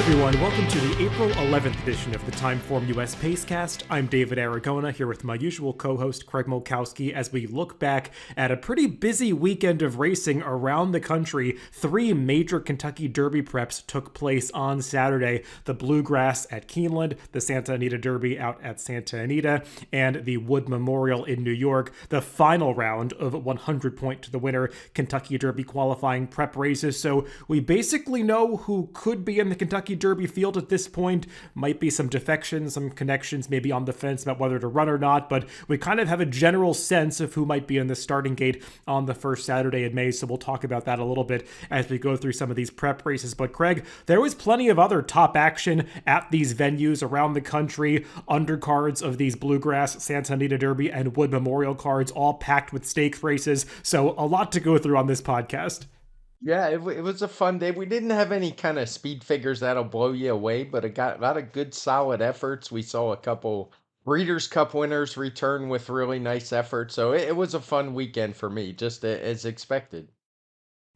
everyone. Welcome to the April 11th edition of the TimeformUS Pacecast. I'm David Aragona, here with my usual co-host Craig Molkowski as we look back at a pretty busy weekend of racing around the country. 3 major Kentucky Derby preps took place on Saturday. The Bluegrass at Keeneland, the Santa Anita Derby out at Santa Anita, and the Wood Memorial in New York. The final round of 100 point to the winner Kentucky Derby qualifying prep races. So we basically know who could be in the Kentucky Derby field at this point. Might be some defections, some connections, maybe on the fence about whether to run or not, but we kind of have a general sense of who might be in the starting gate on the first Saturday in May, so we'll talk about that a little bit as we go through some of these prep races. But Craig, there was plenty of other top action at these venues around the country, undercards of these Bluegrass, Santa Anita Derby, and Wood Memorial cards, all packed with stakes races, so a lot to go through on this podcast. Yeah, it was a fun day. We didn't have any kind of speed figures that'll blow you away, but it got a lot of good, solid efforts. We saw a couple Breeders' Cup winners return with really nice efforts. So it was a fun weekend for me, just as expected.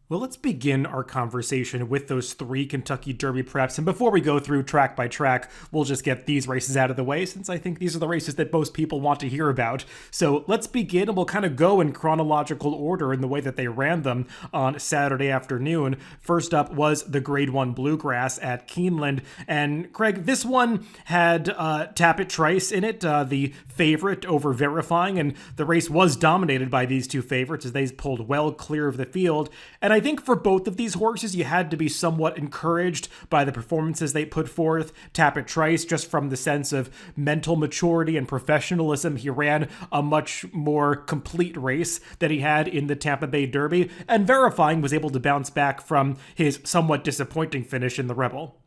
Well, let's begin our conversation with those 3 Kentucky Derby preps. And before we go through track by track, we'll just get these races out of the way, since I think these are the races that most people want to hear about. So let's begin, and we'll kind of go in chronological order in the way that they ran them on Saturday afternoon. First up was the Grade 1 Bluegrass at Keeneland. And Craig, this one had Tappet Trice in it, the favorite over Verifying, and the race was dominated by these 2 favorites as they pulled well clear of the field. And I think for both of these horses, you had to be somewhat encouraged by the performances they put forth. Tappet Trice, just from the sense of mental maturity and professionalism, he ran a much more complete race than he had in the Tampa Bay Derby, and Verifying was able to bounce back from his somewhat disappointing finish in the Rebel.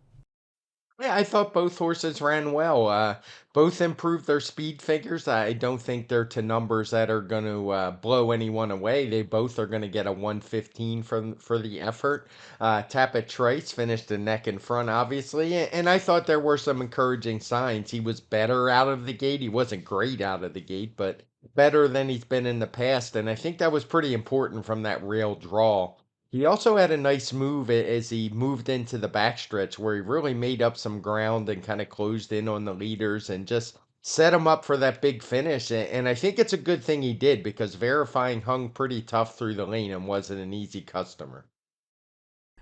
Yeah, I thought both horses ran well. Both improved their speed figures. I don't think they're to numbers that are going to blow anyone away. They both are going to get a 115 for the effort. Tappet Trice finished a neck in front, obviously, and I thought there were some encouraging signs. He was better out of the gate. He wasn't great out of the gate, but better than he's been in the past, and I think that was pretty important from that rail draw. He also had a nice move as he moved into the backstretch where he really made up some ground and kind of closed in on the leaders and just set him up for that big finish. And I think it's a good thing he did because Verifying hung pretty tough through the lane and wasn't an easy customer.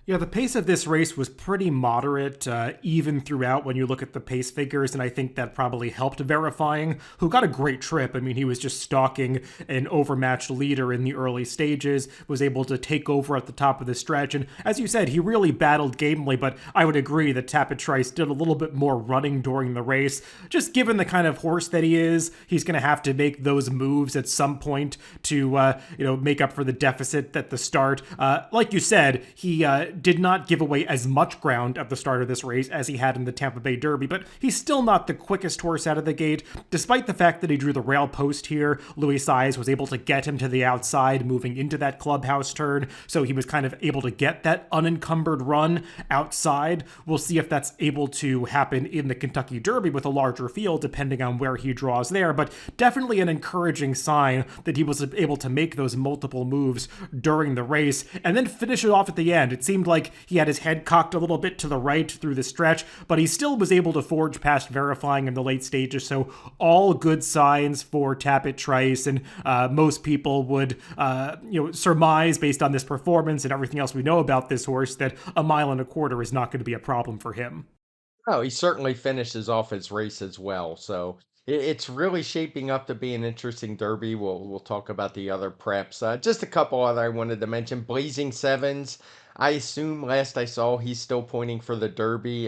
Yeah, the pace of this race was pretty moderate, even throughout when you look at the pace figures, and I think that probably helped Verifying, who got a great trip. I mean, he was just stalking an overmatched leader in the early stages, was able to take over at the top of the stretch, and as you said, he really battled gamely, but I would agree that Tappet Trice did a little bit more running during the race. Just given the kind of horse that he is, he's going to have to make those moves at some point to, make up for the deficit at the start. Like you said, he did not give away as much ground at the start of this race as he had in the Tampa Bay Derby, but he's still not the quickest horse out of the gate. Despite the fact that he drew the rail post here, Louis Saez was able to get him to the outside moving into that clubhouse turn, so he was kind of able to get that unencumbered run outside. We'll see if that's able to happen in the Kentucky Derby with a larger field, depending on where he draws there, but definitely an encouraging sign that he was able to make those multiple moves during the race and then finish it off at the end. It seemed like he had his head cocked a little bit to the right through the stretch, but he still was able to forge past Verifying in the late stages, so all good signs for Tappet Trice, and most people would surmise based on this performance and everything else we know about this horse that a mile and a quarter is not going to be a problem for him. Oh, he certainly finishes off his race as well. So it's really shaping up to be an interesting Derby. We'll talk about the other preps. Just a couple other I wanted to mention. Blazing Sevens. I assume last I saw he's still pointing for the Derby.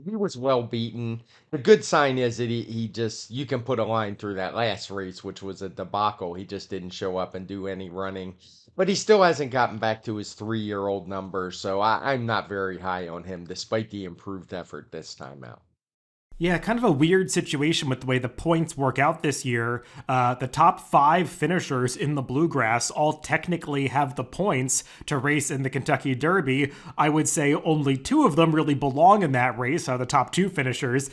He was well beaten. The good sign is that he just you can put a line through that last race, which was a debacle. He just didn't show up and do any running. But he still hasn't gotten back to his 3-year-old numbers, so I'm not very high on him, despite the improved effort this time out. Yeah, kind of a weird situation with the way the points work out this year. The top five finishers in the Bluegrass all technically have the points to race in the Kentucky Derby. I would say only two of them really belong in that race. The top two finishers,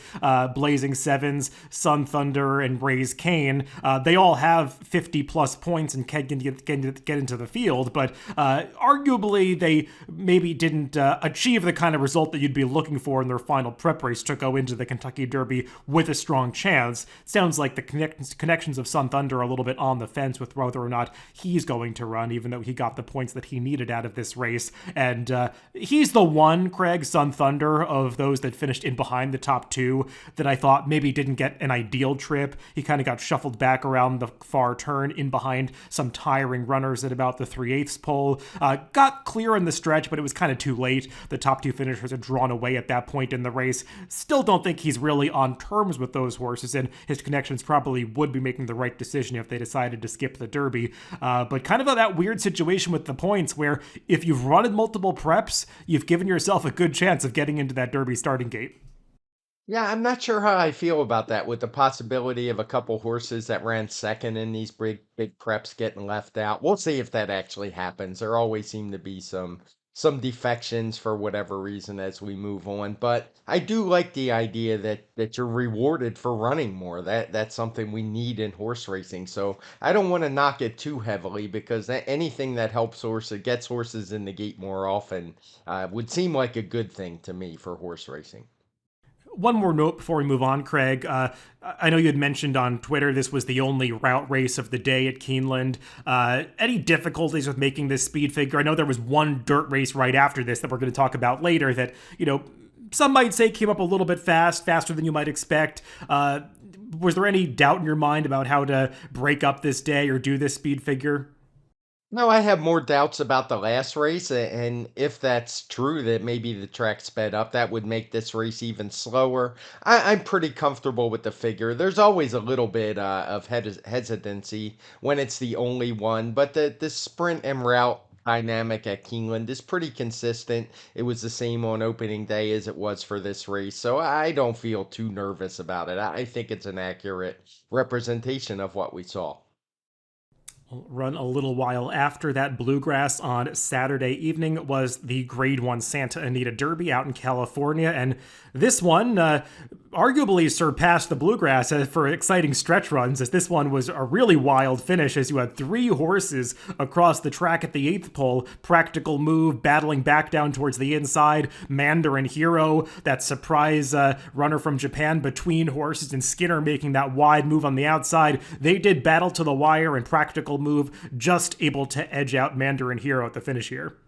Blazing Sevens, Sun Thunder, and Raise Kane. They all have 50 plus points and can get into the field, but arguably they maybe didn't achieve the kind of result that you'd be looking for in their final prep race to go into the Kentucky Derby with a strong chance. Sounds like the connections of Sun Thunder are a little bit on the fence with whether or not he's going to run, even though he got the points that he needed out of this race. And he's the one, Craig, Sun Thunder, of those that finished in behind the top two that I thought maybe didn't get an ideal trip. He kind of got shuffled back around the far turn in behind some tiring runners at about the 3/8 pole. Got clear in the stretch, but it was kind of too late. The top two finishers had drawn away at that point in the race. Still don't think he's really on terms with those horses, and his connections probably would be making the right decision if they decided to skip the Derby. But kind of that weird situation with the points where if you've run in multiple preps, you've given yourself a good chance of getting into that Derby starting gate. Yeah, I'm not sure how I feel about that with the possibility of a couple horses that ran second in these big preps getting left out. We'll see if that actually happens. There always seem to be some defections for whatever reason as we move on. But I do like the idea that you're rewarded for running more. That's something we need in horse racing. So I don't want to knock it too heavily because anything that helps horses gets horses in the gate more often would seem like a good thing to me for horse racing. One more note before we move on, Craig. I know you had mentioned on Twitter this was the only route race of the day at Keeneland. Any difficulties with making this speed figure? I know there was one dirt race right after this that we're going to talk about later that, some might say came up a little bit faster than you might expect. Was there any doubt in your mind about how to break up this day or do this speed figure? No, I have more doubts about the last race, and if that's true, that maybe the track sped up, that would make this race even slower. I'm pretty comfortable with the figure. There's always a little bit of hesitancy when it's the only one, but the sprint and route dynamic at Keeneland is pretty consistent. It was the same on opening day as it was for this race, so I don't feel too nervous about it. I think it's an accurate representation of what we saw. Run a little while after that Bluegrass on Saturday evening was the Grade 1 Santa Anita Derby out in California, and this one arguably surpassed the Bluegrass for exciting stretch runs, as this one was a really wild finish as you had three horses across the track at the 8th pole. Practical Move battling back down towards the inside, Mandarin Hero, that surprise runner from Japan between horses, and Skinner making that wide move on the outside. They did battle to the wire, and Practical Move just able to edge out Mandarin Hero at the finish here.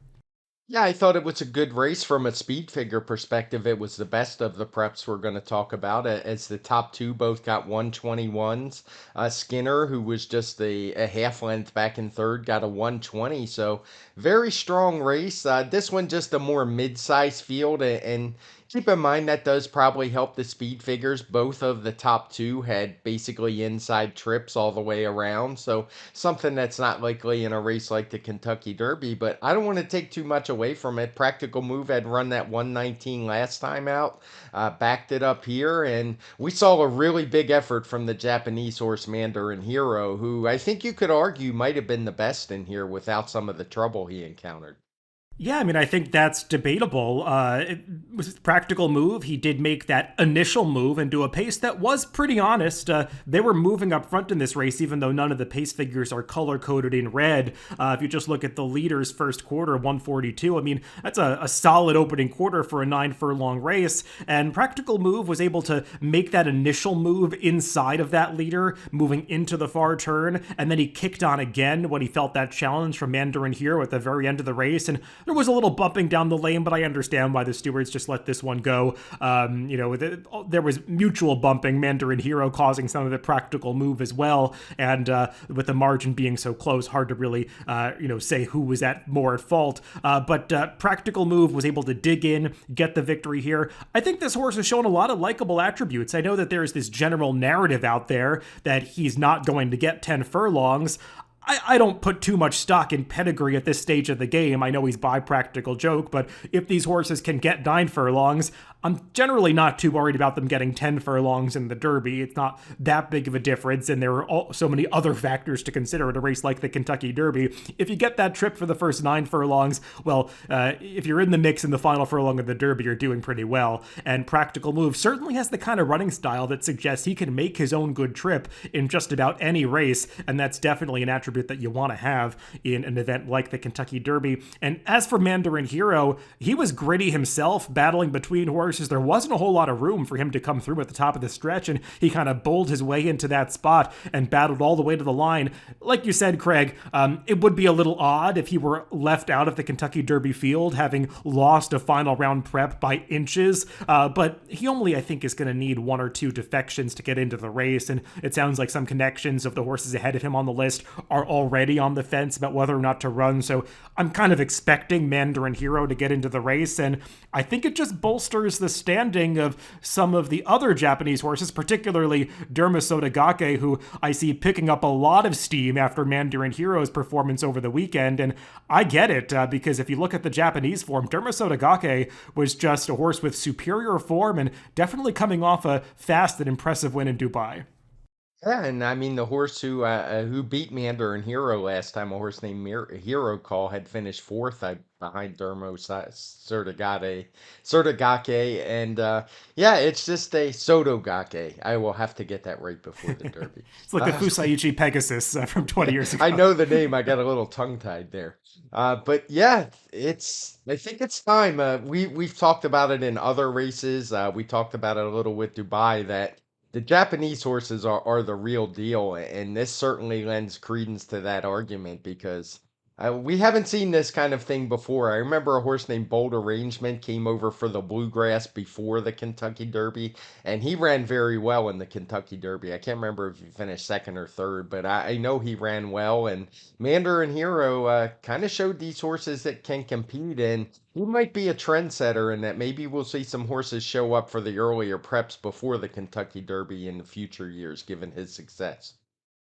Yeah, I thought it was a good race from a speed figure perspective. It was the best of the preps we're going to talk about, as the top two both got 121s. Skinner, who was just a half length back in third, got a 120. So very strong race. This one just a more mid-sized field, and keep in mind that does probably help the speed figures. Both of the top two had basically inside trips all the way around. So something that's not likely in a race like the Kentucky Derby, but I don't want to take too much away from it. Practical Move had run that 119 last time out, backed it up here, and we saw a really big effort from the Japanese horse Mandarin Hero, who I think you could argue might have been the best in here without some of the trouble he encountered. Yeah, I mean, I think that's debatable. It was a Practical Move. He did make that initial move into a pace that was pretty honest. They were moving up front in this race, even though none of the pace figures are color-coded in red. If you just look at the leader's first quarter, 142, I mean, that's a solid opening quarter for a 9-furlong race. And Practical Move was able to make that initial move inside of that leader, moving into the far turn, and then he kicked on again when he felt that challenge from Mandarin Hero at the very end of the race. And there was a little bumping down the lane, but I understand why the stewards just let this one go. There was mutual bumping, Mandarin Hero causing some of the Practical Move as well, and with the margin being so close, hard to really, say who was more at fault. But Practical Move was able to dig in, get the victory here. I think this horse has shown a lot of likable attributes. I know that there's this general narrative out there that he's not going to get 10 furlongs. I don't put too much stock in pedigree at this stage of the game. I know he's by Practical Joke, but if these horses can get 9 furlongs, I'm generally not too worried about them getting 10 furlongs in the Derby. It's not that big of a difference, and there are so many other factors to consider at a race like the Kentucky Derby. If you get that trip for the first 9 furlongs, well, if you're in the mix in the final furlong of the Derby, you're doing pretty well. And Practical Move certainly has the kind of running style that suggests he can make his own good trip in just about any race, and that's definitely an attribute that you want to have in an event like the Kentucky Derby. And as for Mandarin Hero, he was gritty himself, battling between horses. There wasn't a whole lot of room for him to come through at the top of the stretch, and he kind of bowled his way into that spot and battled all the way to the line. Like you said, Craig, it would be a little odd if he were left out of the Kentucky Derby field, having lost a final round prep by inches, but he only, I think, is going to need 1 or 2 defections to get into the race, and it sounds like some connections of the horses ahead of him on the list are already on the fence about whether or not to run, so I'm kind of expecting Mandarin Hero to get into the race, and I think it just bolsters the standing of some of the other Japanese horses, particularly Derma Sotogake, who I see picking up a lot of steam after Mandarin Hero's performance over the weekend, and I get it, because if you look at the Japanese form, Derma Sotogake was just a horse with superior form and definitely coming off a fast and impressive win in Dubai. Yeah, and I mean the horse who beat Mandarin Hero last time, a horse named Hero Call, had finished fourth behind Sotogake, and yeah, it's just a Sotogake. I will have to get that right before the Derby. It's like the Fusaichi Pegasus from 20 years ago. I know the name. I got a little tongue tied there. But yeah, I think it's time. We've talked about it in other races. We talked about it a little with Dubai that the Japanese horses are the real deal, and this certainly lends credence to that argument because we haven't seen this kind of thing before. I remember a horse named Bold Arrangement came over for the Bluegrass before the Kentucky Derby, and he ran very well in the Kentucky Derby. I can't remember if he finished second or third, but I know he ran well, and Mandarin Hero kind of showed these horses that can compete, and he might be a trendsetter in that maybe we'll see some horses show up for the earlier preps before the Kentucky Derby in the future years, given his success.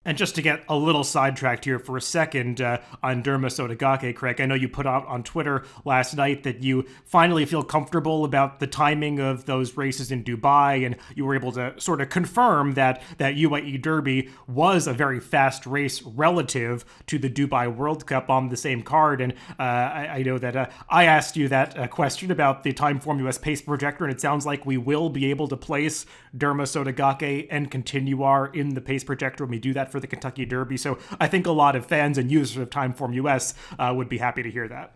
And just to get a little sidetracked here for a second on Derma Sotogake, Craig, I know you put out on Twitter last night that you finally feel comfortable about the timing of those races in Dubai, and you were able to sort of confirm that UAE Derby was a very fast race relative to the Dubai World Cup on the same card. And I know that I asked you that question about the TimeformUS Pace Projector, and it sounds like we will be able to place Derma Sotogake and Continuar in the Pace Projector when we do that for the Kentucky Derby. So I think a lot of fans and users of TimeformUS would be happy to hear that.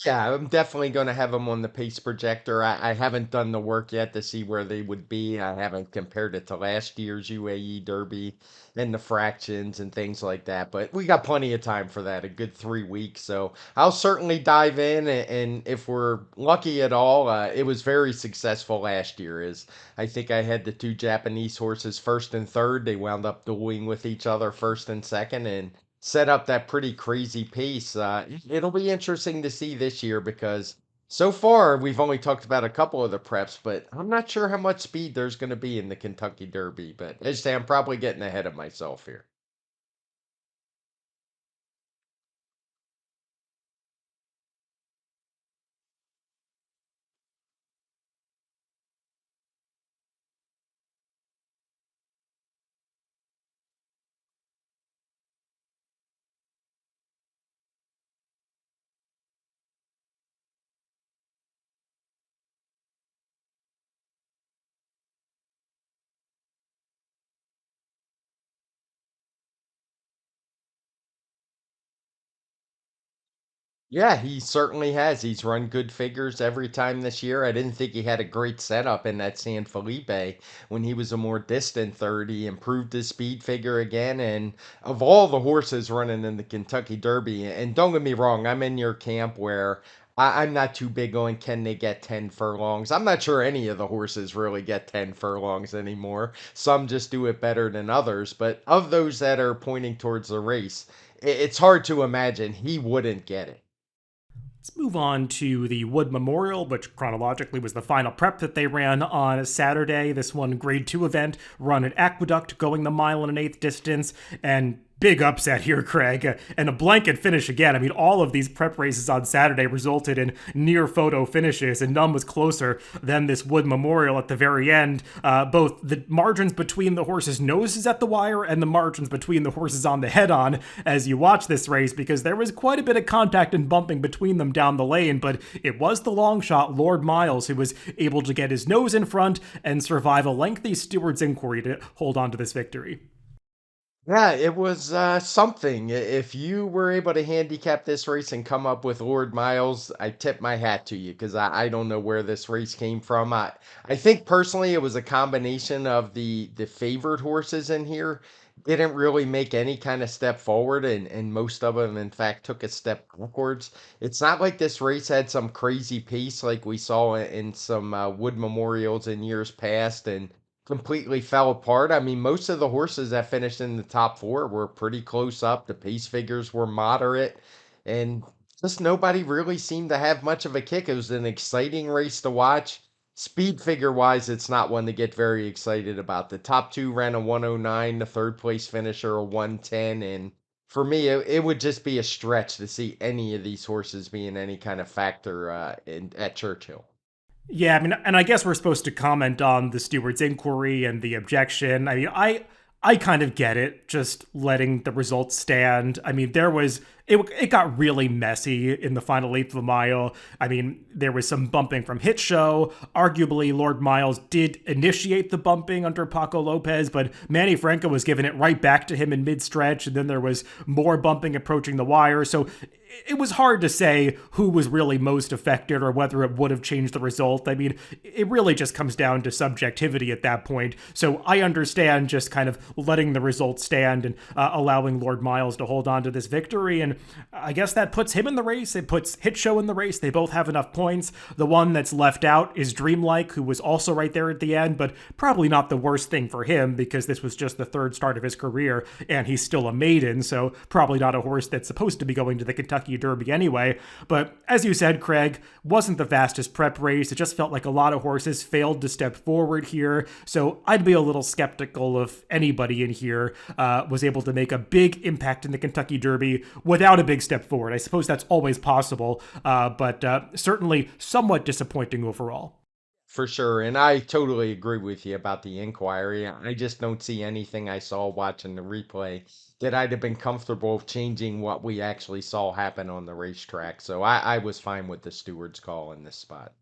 Yeah, I'm definitely going to have them on the pace projector. I haven't done the work yet to see where they would be. I haven't compared it to last year's UAE Derby and the fractions and things like that. But we got plenty of time for that, a good 3 weeks. So I'll certainly dive in. And if we're lucky at all, it was very successful last year. Is I think I had the 2 Japanese horses first and third. They wound up dueling with each other first and second. And set up that pretty crazy pace. It'll be interesting to see this year because so far we've only talked about a couple of the preps, but I'm not sure how much speed there's going to be in the Kentucky Derby. But as I say, I'm probably getting ahead of myself here. Yeah, he certainly has. He's run good figures every time this year. I didn't think he had a great setup in that San Felipe when he was a more distant third. He improved his speed figure again. And of all the horses running in the Kentucky Derby, and don't get me wrong, I'm in your camp where I'm not too big on can they get 10 furlongs. I'm not sure any of the horses really get 10 furlongs anymore. Some just do it better than others. But of those that are pointing towards the race, it's hard to imagine he wouldn't get it. Let's move on to the Wood Memorial, which chronologically was the final prep that they ran on Saturday. This one, Grade 2 event, run at Aqueduct, going the 1.125 miles distance. And big upset here, Craig, and a blanket finish again. I mean, all of these prep races on Saturday resulted in near photo finishes, and none was closer than this Wood Memorial at the very end. Both the margins between the horses' noses at the wire and the margins between the horses on the head on as you watch this race, because there was quite a bit of contact and bumping between them down the lane, but it was the long shot, Lord Miles, who was able to get his nose in front and survive a lengthy steward's inquiry to hold on to this victory. Yeah, it was something. If you were able to handicap this race and come up with Lord Miles, I tip my hat to you because I don't know where this race came from. I think personally it was a combination of the favored horses in here didn't really make any kind of step forward, and most of them, in fact, took a step backwards. It's not like this race had some crazy pace like we saw in some Wood Memorials in years past, and completely fell apart. I mean, most of the horses that finished in the top four were pretty close up. The pace figures were moderate, and just nobody really seemed to have much of a kick. It was an exciting race to watch. Speed figure wise, it's not one to get very excited about. The top two ran a 109, the third place finisher a 110, and for me, it would just be a stretch to see any of these horses being any kind of factor at Churchill. Yeah, I mean, and I guess we're supposed to comment on the steward's inquiry and the objection. I mean, I kind of get it, just letting the results stand. I mean, it got really messy in the final eighth of a mile. I mean, there was some bumping from Hit Show. Arguably, Lord Miles did initiate the bumping under Paco Lopez, but Manny Franco was giving it right back to him in mid-stretch, and then there was more bumping approaching the wire. So it was hard to say who was really most affected or whether it would have changed the result. I mean, it really just comes down to subjectivity at that point. So I understand just kind of letting the result stand and allowing Lord Miles to hold on to this victory. And I guess that puts him in the race. It puts Hit Show in the race. They both have enough points. The one that's left out is Dreamlike, who was also right there at the end, but probably not the worst thing for him because this was just the third start of his career and he's still a maiden. So probably not a horse that's supposed to be going to the Kentucky Derby anyway. But as you said, Craig, wasn't the fastest prep race. It just felt like a lot of horses failed to step forward here. So I'd be a little skeptical if anybody in here was able to make a big impact in the Kentucky Derby without a big step forward. I suppose that's always possible, but certainly somewhat disappointing overall. For sure, and I totally agree with you about the inquiry. I just don't see anything I saw watching the replay that I'd have been comfortable changing what we actually saw happen on the racetrack. So I was fine with the steward's call in this spot.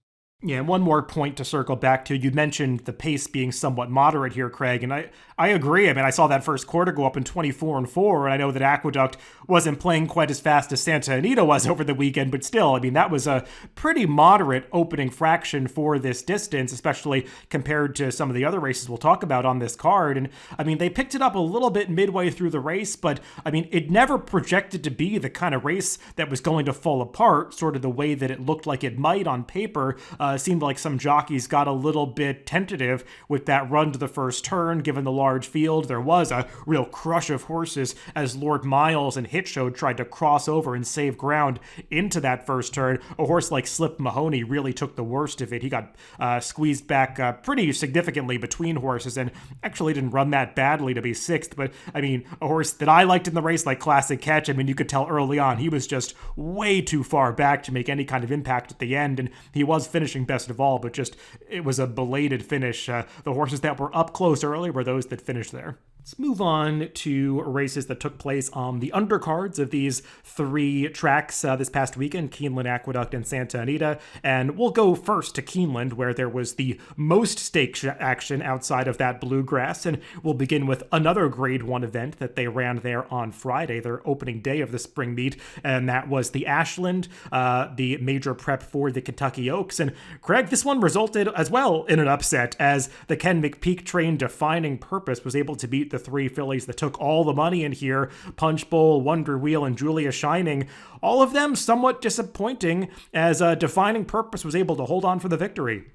Yeah, and one more point to circle back to. You mentioned the pace being somewhat moderate here, Craig, and I agree. I mean, I saw that first quarter go up in 24-4, and I know that Aqueduct wasn't playing quite as fast as Santa Anita was over the weekend, but still, I mean, that was a pretty moderate opening fraction for this distance, especially compared to some of the other races we'll talk about on this card. And I mean, they picked it up a little bit midway through the race, but I mean, it never projected to be the kind of race that was going to fall apart, sort of the way that it looked like it might on paper. Seemed like some jockeys got a little bit tentative with that run to the first turn, given the large field. There was a real crush of horses as Lord Miles and Hit Show tried to cross over and save ground into that first turn. A horse like Slip Mahoney really took the worst of it. He got squeezed back pretty significantly between horses and actually didn't run that badly to be sixth. But I mean, a horse that I liked in the race, like Classic Catch, I mean, you could tell early on he was just way too far back to make any kind of impact at the end, and he was finishing best of all, but just it was a belated finish. The horses that were up close early were those that finished there. Let's move on to races that took place on the undercards of these three tracks this past weekend, Keeneland, Aqueduct, and Santa Anita. And we'll go first to Keeneland, where there was the most stake action outside of that bluegrass. And we'll begin with another Grade 1 event that they ran there on Friday, their opening day of the spring meet. And that was the Ashland, the major prep for the Kentucky Oaks. And Craig, this one resulted as well in an upset as the Ken McPeak train Defining Purpose was able to beat the three fillies that took all the money in here, Punch Bowl, Wonder Wheel, and Julia Shining. All of them somewhat disappointing as Defining Purpose was able to hold on for the victory.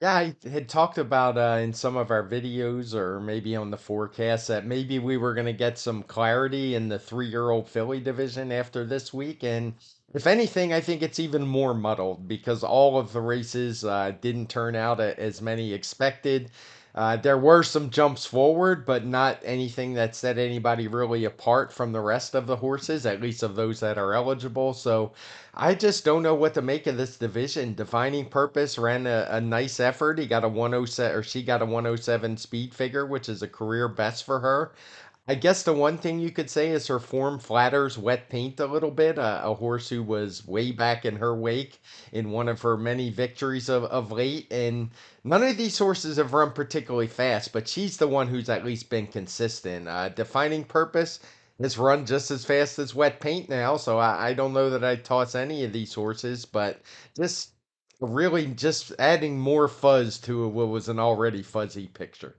Yeah, I had talked about in some of our videos or maybe on the forecast that maybe we were going to get some clarity in the 3-year-old filly division after this week. And if anything, I think it's even more muddled because all of the races didn't turn out as many expected. There were some jumps forward, but not anything that set anybody really apart from the rest of the horses, at least of those that are eligible. So I just don't know what to make of this division. Defining Purpose ran a nice effort. He got a 107, or she got a 107 speed figure, which is a career best for her. I guess the one thing you could say is her form flatters Wet Paint a little bit. A horse who was way back in her wake in one of her many victories of late. And none of these horses have run particularly fast, but she's the one who's at least been consistent. Defining Purpose has run just as fast as Wet Paint now, so I don't know that I'd toss any of these horses, but just really just adding more fuzz to what was an already fuzzy picture.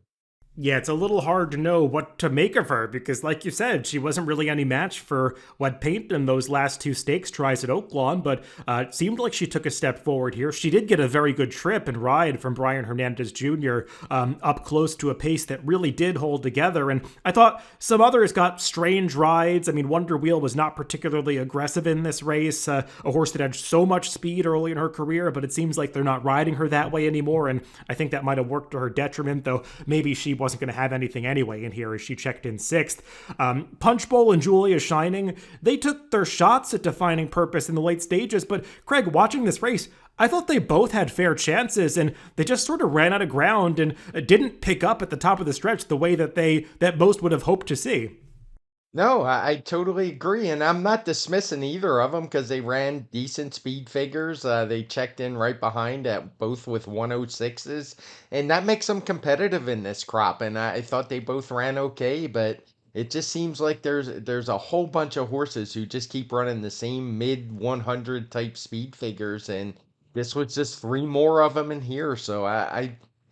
Yeah, it's a little hard to know what to make of her because, like you said, she wasn't really any match for Wet Paint in those last two stakes tries at Oaklawn, but it seemed like she took a step forward here. She did get a very good trip and ride from Brian Hernandez Jr. Up close to a pace that really did hold together, and I thought some others got strange rides. I mean, Wonder Wheel was not particularly aggressive in this race, a horse that had so much speed early in her career, but it seems like they're not riding her that way anymore, and I think that might have worked to her detriment, though maybe she wasn't going to have anything anyway in here as she checked in sixth. Punch Bowl and Julia Shining, they took their shots at Defining Purpose in the late stages, but Craig, watching this race, I thought they both had fair chances and they just sort of ran out of ground and didn't pick up at the top of the stretch the way that most would have hoped to see. No, I totally agree, and I'm not dismissing either of them because they ran decent speed figures. They checked in right behind at both with 106s, and that makes them competitive in this crop. And I thought they both ran okay, but it just seems like there's a whole bunch of horses who just keep running the same mid 100 type speed figures, and this was just three more of them in here. So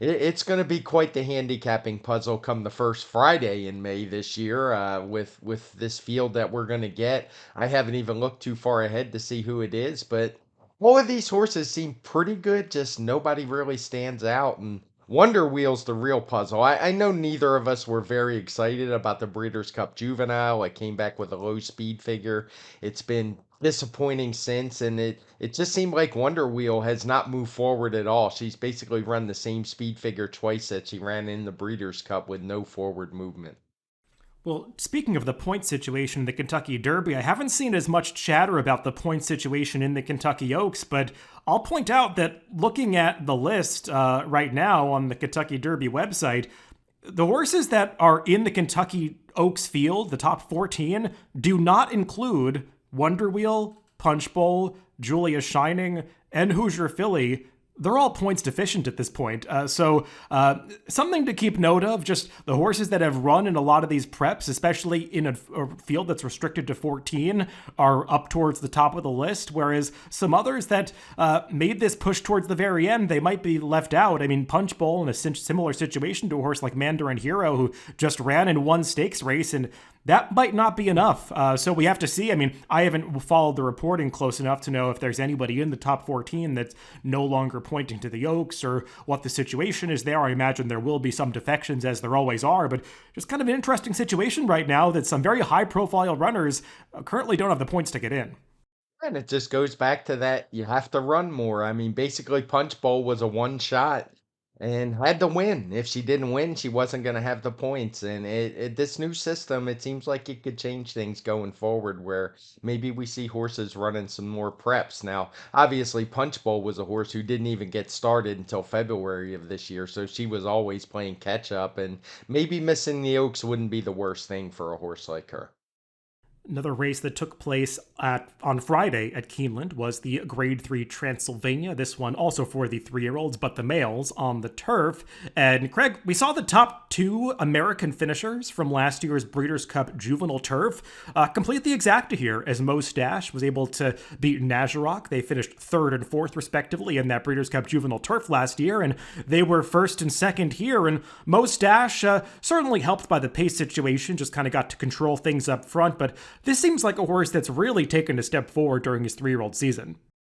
it's going to be quite the handicapping puzzle come the first Friday in May this year with this field that we're going to get. I haven't even looked too far ahead to see who it is, but all of these horses seem pretty good. Just nobody really stands out. And Wonder Wheel's the real puzzle. I know neither of us were very excited about the Breeders' Cup Juvenile. It came back with a low speed figure. It's been disappointing since, and it just seemed like Wonder Wheel has not moved forward at all. She's basically run the same speed figure twice that she ran in the Breeders' Cup with no forward movement. Well, speaking of the point situation in the Kentucky Derby, I haven't seen as much chatter about the point situation in the Kentucky Oaks, but I'll point out that looking at the list right now on the Kentucky Derby website, the horses that are in the Kentucky Oaks field, the top 14, do not include Wonder Wheel, Punch Bowl, Julia Shining, and Hoosier Philly. They're all points deficient at this point. So something to keep note of, just the horses that have run in a lot of these preps, especially in a field that's restricted to 14, are up towards the top of the list, whereas some others that made this push towards the very end, they might be left out. I mean, Punch Bowl in a similar situation to a horse like Mandarin Hero, who just ran in one stakes race, and that might not be enough. So we have to see. I mean, I haven't followed the reporting close enough to know if there's anybody in the top 14 that's no longer pointing to the Oaks or what the situation is there. I imagine there will be some defections, as there always are, but just kind of an interesting situation right now that some very high profile runners currently don't have the points to get in. And it just goes back to that you have to run more. I mean, basically, Punch Bowl was a one shot and had to win. If she didn't win, she wasn't going to have the points. And this new system, it seems like it could change things going forward where maybe we see horses running some more preps. Now, obviously, Punch Bowl was a horse who didn't even get started until February of this year. So she was always playing catch up. And maybe missing the Oaks wouldn't be the worst thing for a horse like her. Another race that took place on Friday at Keeneland was the Grade 3 Transylvania. This one also for the 3-year-olds, but the males on the turf. And Craig, we saw the top two American finishers from last year's Breeders' Cup Juvenile Turf complete the exacta here, as Mo Stash was able to beat Nazarok. They finished third and fourth, respectively, in that Breeders' Cup Juvenile Turf last year, and they were first and second here. And Mo Stash, certainly helped by the pace situation, just kind of got to control things up front, but this seems like a horse that's really taken a step forward during his 3-year-old season.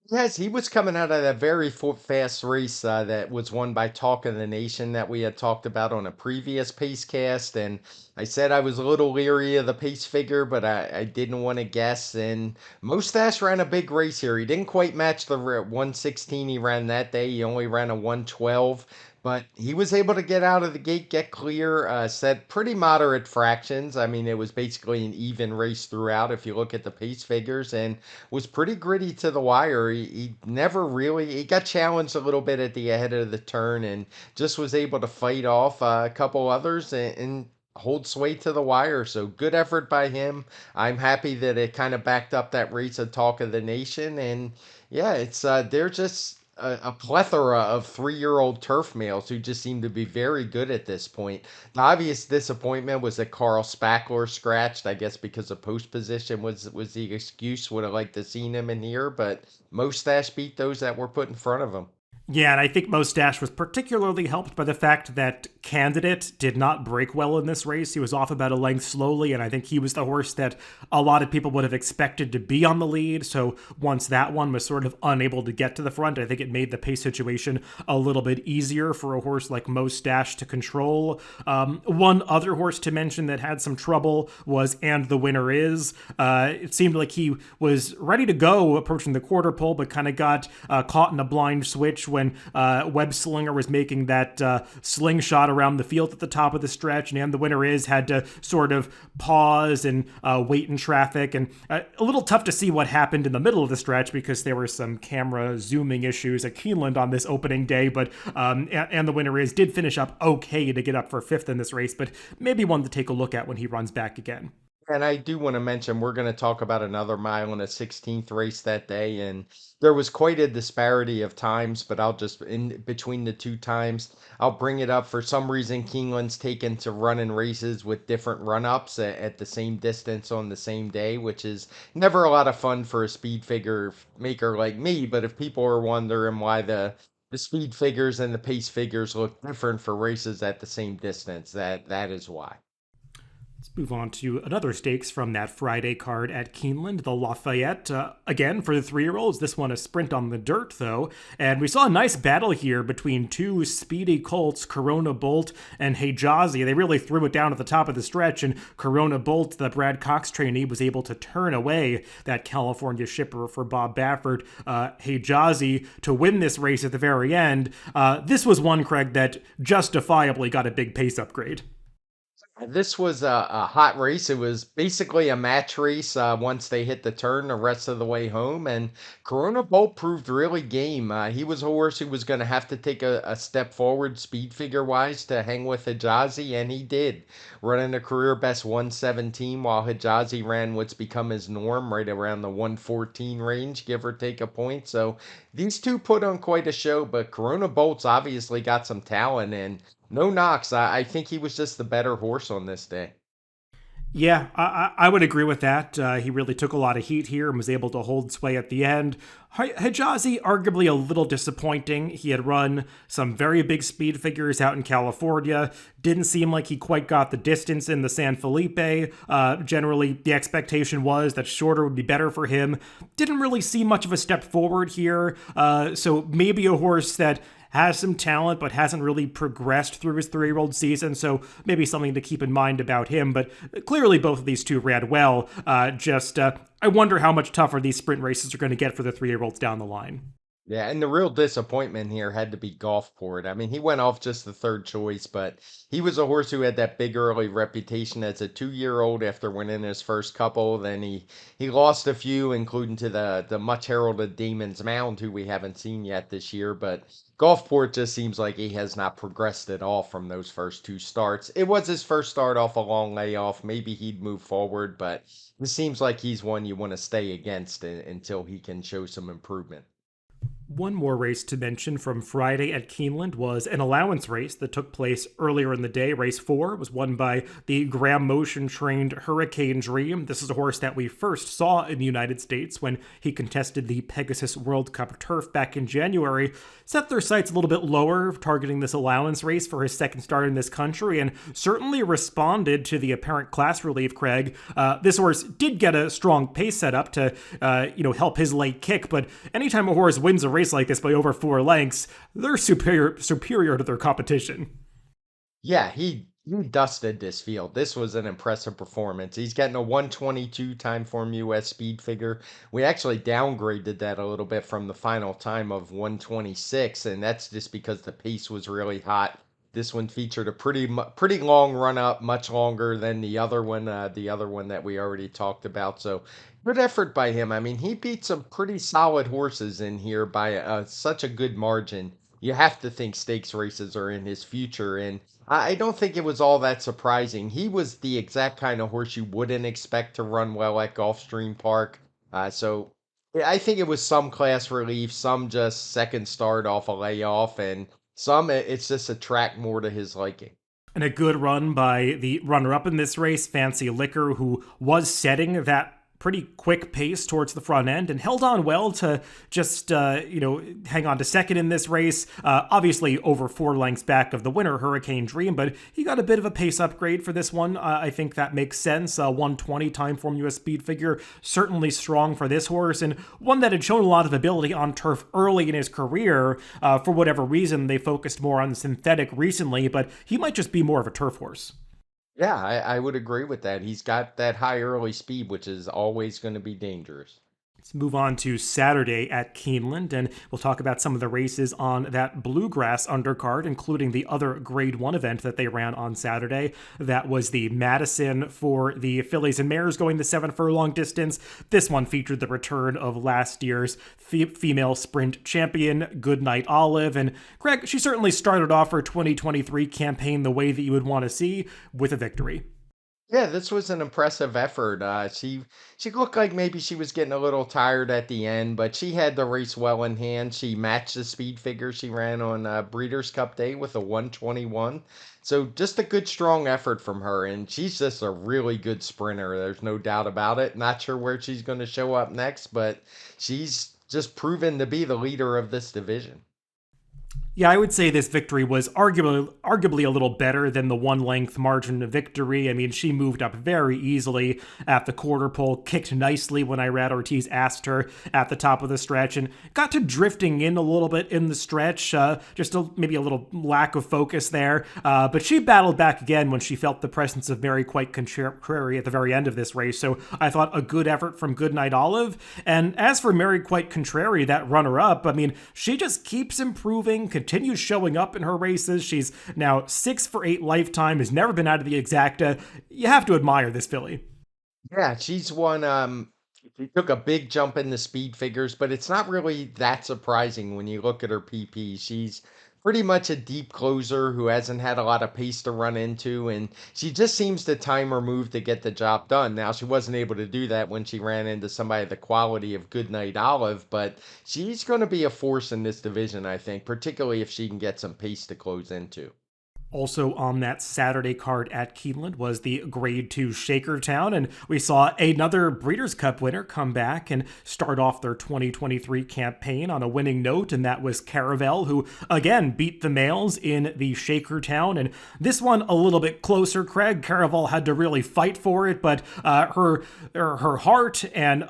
Yes, he was coming out of that very fast race that was won by Talk of the Nation that we had talked about on a previous Pacecast. And I said I was a little leery of the pace figure, but I didn't want to guess. And Mustache ran a big race here. He didn't quite match the 116 he ran that day. He only ran a 112. But he was able to get out of the gate, get clear, set pretty moderate fractions. I mean, it was basically an even race throughout if you look at the pace figures, and was pretty gritty to the wire. He never really, he got challenged a little bit at the head of the turn and just was able to fight off a couple others and hold sway to the wire. So good effort by him. I'm happy that it kind of backed up that race of talk of the nation. And yeah, it's they're just a plethora of 3-year-old turf males who just seem to be very good at this point. The obvious disappointment was that Carl Spackler scratched, I guess because of post position was the excuse. Would have liked to seen him in here, but Mustache beat those that were put in front of him. Yeah, and I think Mustache was particularly helped by the fact that Candidate did not break well in this race. He was off about a length slowly, and I think he was the horse that a lot of people would have expected to be on the lead. So once that one was sort of unable to get to the front, I think it made the pace situation a little bit easier for a horse like Mustache to control. One other horse to mention that had some trouble was And the Winner Is. It seemed like he was ready to go approaching the quarter pole, but kind of got caught in a blind switch when Web Slinger was making that slingshot around the field at the top of the stretch, and The Winner Is had to sort of pause and wait in traffic, and a little tough to see what happened in the middle of the stretch because there were some camera zooming issues at Keeneland on this opening day, but and The Winner Is did finish up okay to get up for fifth in this race, but maybe one to take a look at when he runs back again. And I do want to mention we're going to talk about another mile and a 16th race that day, and there was quite a disparity of times, but I'll just in between the two times, I'll bring it up. For some reason, Keeneland's taken to running races with different run-ups at the same distance on the same day, which is never a lot of fun for a speed figure maker like me. But if people are wondering why the speed figures and the pace figures look different for races at the same distance, that is why. Let's move on to another stakes from that Friday card at Keeneland, the Lafayette. Again, for the 3-year-olds, this one a sprint on the dirt, though. And we saw a nice battle here between two speedy colts, Corona Bolt and Hejazi. They really threw it down at the top of the stretch, and Corona Bolt, the Brad Cox trainee, was able to turn away that California shipper for Bob Baffert. Hejazi to win this race at the very end. This was one, Craig, that justifiably got a big pace upgrade. This was a hot race. It was basically a match race once they hit the turn the rest of the way home. And Corona Bolt proved really game. He was a horse who was going to have to take a step forward speed figure wise to hang with Hijazi, and he did. Running a career best 117 while Hijazi ran what's become his norm right around the 114 range, give or take a point. So these two put on quite a show, but Corona Bolt's obviously got some talent and no knocks. I think he was just the better horse on this day. Yeah, I would agree with that. He really took a lot of heat here and was able to hold sway at the end. Hijazi, arguably a little disappointing. He had run some very big speed figures out in California. Didn't seem like he quite got the distance in the San Felipe. Generally, the expectation was that shorter would be better for him. Didn't really see much of a step forward here. So maybe a horse that has some talent, but hasn't really progressed through his 3-year-old season, so maybe something to keep in mind about him. But clearly both of these two ran well. I wonder how much tougher these sprint races are going to get for the 3-year-olds down the line. Yeah, and the real disappointment here had to be Gulfport. I mean, he went off just the third choice, but he was a horse who had that big early reputation as a 2-year-old after winning his first couple. Then he lost a few, including to the much heralded Damon's Mound, who we haven't seen yet this year. But Gulfport just seems like he has not progressed at all from those first two starts. It was his first start off a long layoff. Maybe he'd move forward, but it seems like he's one you want to stay against until he can show some improvement. One more race to mention from Friday at Keeneland was an allowance race that took place earlier in the day. Race 4 was won by the Graham Motion trained Hurricane Dream. This is a horse that we first saw in the United States when he contested the Pegasus World Cup Turf back in January. Set their sights a little bit lower, targeting this allowance race for his second start in this country, and certainly responded to the apparent class relief, Craig. This horse did get a strong pace setup to help his late kick, but anytime a horse wins a race like this by over 4 lengths, they're superior to their competition. Yeah, he You dusted this field. This was an impressive performance. He's getting a 122 TimeformUS speed figure. We actually downgraded that a little bit from the final time of 126, and that's just because the pace was really hot. This one featured a pretty long run up, much longer than the other one that we already talked about. So good effort by him. I mean, he beat some pretty solid horses in here by such a good margin. You have to think stakes races are in his future, and I don't think it was all that surprising. He was the exact kind of horse you wouldn't expect to run well at Gulfstream Park. So yeah, I think it was some class relief, some just second start off a layoff, and some it's just a track more to his liking. And a good run by the runner up in this race, Fancy Liquor, who was setting that pretty quick pace towards the front end and held on well to just, hang on to second in this race. Obviously, over 4 lengths back of the winner, Hurricane Dream, but he got a bit of a pace upgrade for this one. I think that makes sense. 120 TimeformUS speed figure, certainly strong for this horse, and one that had shown a lot of ability on turf early in his career. For whatever reason, they focused more on synthetic recently, but he might just be more of a turf horse. Yeah, I would agree with that. He's got that high early speed, which is always going to be dangerous. Let's move on to Saturday at Keeneland, and we'll talk about some of the races on that Bluegrass undercard, including the other Grade 1 event that they ran on Saturday. That was the Madison for the fillies and mares going the 7 furlong distance. This one featured the return of last year's female sprint champion, Goodnight Olive. And Greg, she certainly started off her 2023 campaign the way that you would want to see, with a victory. Yeah, this was an impressive effort. She looked like maybe she was getting a little tired at the end, but she had the race well in hand. She matched the speed figure she ran on Breeders' Cup Day with a 121. So just a good, strong effort from her, and she's just a really good sprinter. There's no doubt about it. Not sure where she's going to show up next, but she's just proven to be the leader of this division. Yeah, I would say this victory was arguably a little better than the 1 length margin of victory. I mean, she moved up very easily at the quarter pole, kicked nicely when Irad Ortiz asked her at the top of the stretch, and got to drifting in a little bit in the stretch, maybe a little lack of focus there. But she battled back again when she felt the presence of Mary Quite Contrary at the very end of this race. So I thought a good effort from Goodnight Olive. And as for Mary Quite Contrary, that runner-up, I mean, she just keeps improving, continues showing up in her races. She's now 6 for 8 lifetime, has never been out of the exacta. You have to admire this filly. Yeah, she's one. She took a big jump in the speed figures, but it's not really that surprising when you look at her PP. She's pretty much a deep closer who hasn't had a lot of pace to run into, and she just seems to time her move to get the job done. Now, she wasn't able to do that when she ran into somebody of the quality of Goodnight Olive, but she's going to be a force in this division, I think, particularly if she can get some pace to close into. Also on that Saturday card at Keeneland was the Grade 2 Shakertown, and we saw another Breeders' Cup winner come back and start off their 2023 campaign on a winning note, and that was Caravel, who again beat the males in the Shakertown, and this one a little bit closer. Craig, Caravel had to really fight for it, but her heart and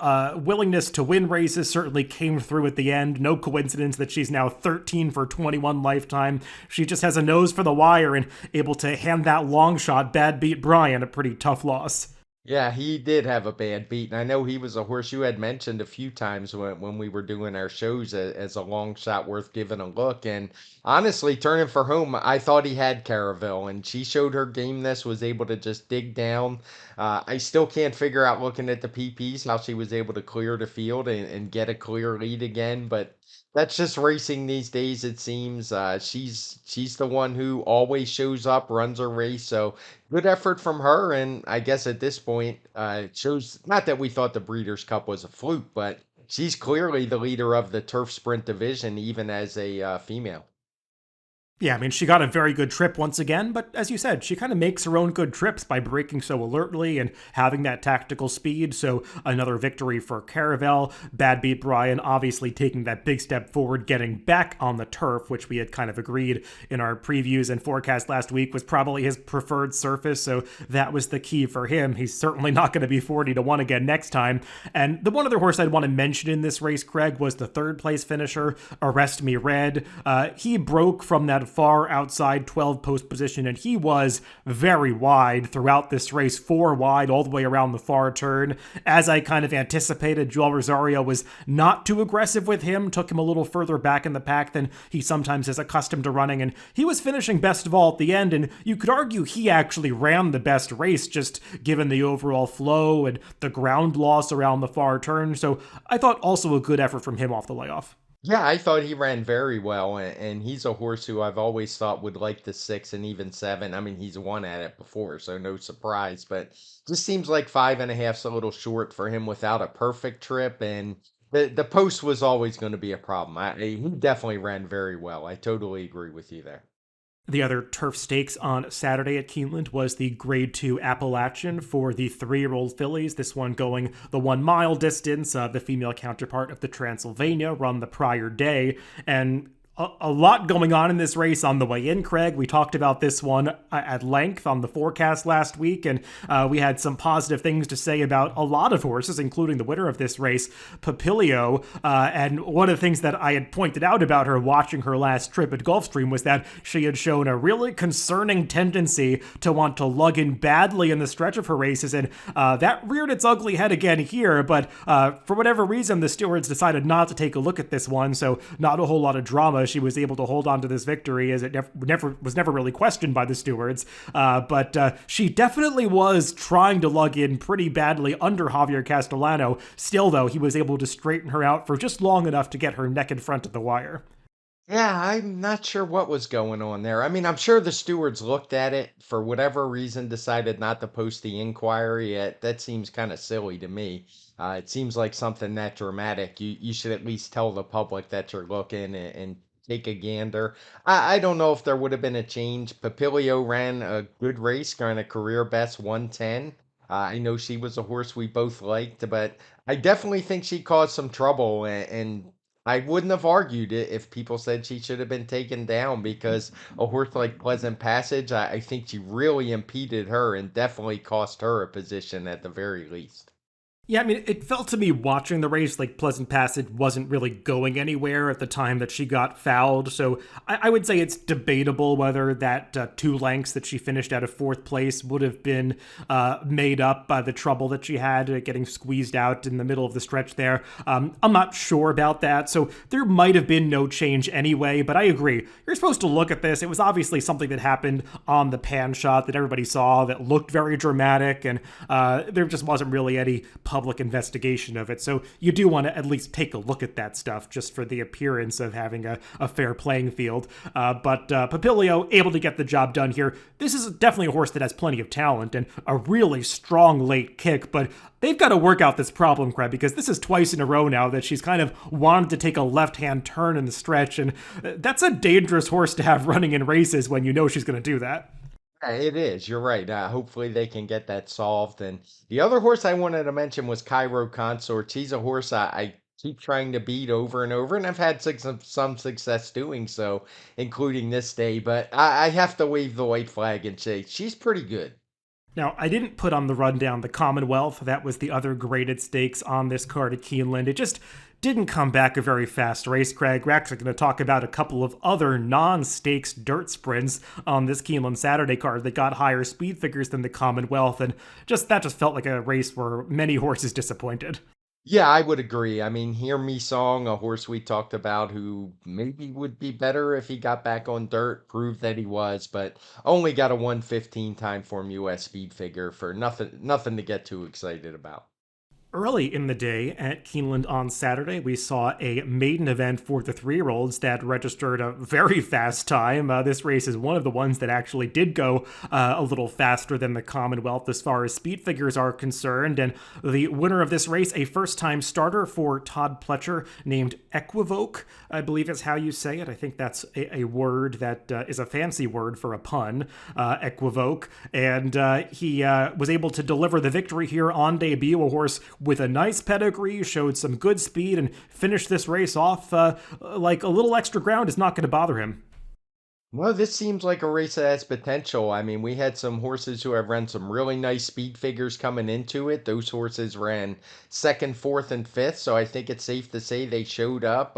willingness to win races certainly came through at the end. No coincidence that she's now 13 for 21 lifetime. She just has a nose for the wire and able to hand that long shot Bad Beat Brian a pretty tough loss. Yeah, he did have a bad beat, and I know he was a horse you had mentioned a few times when we were doing our shows as a long shot worth giving a look. And honestly, turning for home, I thought he had Caravel, and she showed her gameness, was able to just dig down. I still can't figure out looking at the PPs how she was able to clear the field and get a clear lead again, but that's just racing these days, it seems. She's the one who always shows up, runs her race, so good effort from her, and I guess at this point, it shows not that we thought the Breeders' Cup was a fluke, but she's clearly the leader of the turf sprint division, even as a female. Yeah, I mean, she got a very good trip once again, but as you said, she kind of makes her own good trips by braking so alertly and having that tactical speed. So another victory for Caravel. Bad Beat Brian obviously taking that big step forward, getting back on the turf, which we had kind of agreed in our previews and forecast last week was probably his preferred surface. So that was the key for him. He's certainly not going to be 40-1 again next time. And the one other horse I'd want to mention in this race, Craig, was the third place finisher, Arrest Me Red. He broke from that far outside 12 post position, and he was very wide throughout this race, 4 wide all the way around the far turn. As I kind of anticipated, Joel Rosario was not too aggressive with him, took him a little further back in the pack than he sometimes is accustomed to running, and he was finishing best of all at the end, and you could argue he actually ran the best race, just given the overall flow and the ground loss around the far turn. So I thought also a good effort from him off the layoff. Yeah, I thought he ran very well, and he's a horse who I've always thought would like the 6 and even 7. I mean, he's won at it before, so no surprise, but just seems like 5.5's a little short for him without a perfect trip, and the post was always going to be a problem. He definitely ran very well. I totally agree with you there. The other turf stakes on Saturday at Keeneland was the Grade 2 Appalachian for the 3-year-old fillies. This one going the 1 mile distance, the female counterpart of the Transylvania, run the prior day. And a lot going on in this race on the way in, Craig. We talked about this one at length on the forecast last week, and we had some positive things to say about a lot of horses, including the winner of this race, Papilio. And one of the things that I had pointed out about her watching her last trip at Gulfstream was that she had shown a really concerning tendency to want to lug in badly in the stretch of her races, and that reared its ugly head again here, but for whatever reason, the stewards decided not to take a look at this one, so not a whole lot of drama. She was able to hold on to this victory, as it never really questioned by the stewards. But she definitely was trying to lug in pretty badly under Javier Castellano. Still, though, he was able to straighten her out for just long enough to get her neck in front of the wire. Yeah, I'm not sure what was going on there. I mean, I'm sure the stewards looked at it for whatever reason, decided not to post the inquiry. That seems kind of silly to me. It seems like something that dramatic. You should at least tell the public that you're looking and take a gander. I don't know if there would have been a change. Papilio ran a good race, ran a career best 110. I know she was a horse we both liked, but I definitely think she caused some trouble, and I wouldn't have argued it if people said she should have been taken down because a horse like Pleasant Passage, I think she really impeded her and definitely cost her a position at the very least. Yeah, I mean, it felt to me watching the race like Pleasant Passage wasn't really going anywhere at the time that she got fouled. So I would say it's debatable whether that 2 lengths that she finished out of 4th place would have been made up by the trouble that she had getting squeezed out in the middle of the stretch there. I'm not sure about that. So there might have been no change anyway, but I agree. You're supposed to look at this. It was obviously something that happened on the pan shot that everybody saw that looked very dramatic, and there just wasn't really any public investigation of it. So you do want to at least take a look at that stuff just for the appearance of having a fair playing field. But Papilio able to get the job done here. This is definitely a horse that has plenty of talent and a really strong late kick, but they've got to work out this problem, Craig, because this is twice in a row now that she's kind of wanted to take a left-hand turn in the stretch, and that's a dangerous horse to have running in races when you know she's going to do that. Yeah, it is. You're right. Hopefully they can get that solved. And the other horse I wanted to mention was Cairo Consort. She's a horse I keep trying to beat over and over, and I've had some success doing so, including this day. But I have to wave the white flag and say she's pretty good. Now, I didn't put on the rundown the Commonwealth. That was the other graded stakes on this card at Keeneland. It just didn't come back a very fast race, Craig. We're actually going to talk about a couple of other non-stakes dirt sprints on this Keeneland Saturday card that got higher speed figures than the Commonwealth, and that just felt like a race where many horses disappointed. Yeah, I would agree. I mean, Hear Me Song, a horse we talked about who maybe would be better if he got back on dirt, proved that he was, but only got a 115 TimeformUS speed figure for nothing to get too excited about. Early in the day at Keeneland on Saturday, we saw a maiden event for the 3-year-olds that registered a very fast time. This race is one of the ones that actually did go a little faster than the Commonwealth as far as speed figures are concerned. And the winner of this race, a first-time starter for Todd Pletcher named Equivoke, I believe is how you say it. I think that's a word that is a fancy word for a pun, Equivoke. And he was able to deliver the victory here on debut, a horse with a nice pedigree, showed some good speed, and finished this race off like a little extra ground is not going to bother him. Well, this seems like a race that has potential. I mean, we had some horses who have run some really nice speed figures coming into it. Those horses ran second, fourth, and fifth, so I think it's safe to say they showed up.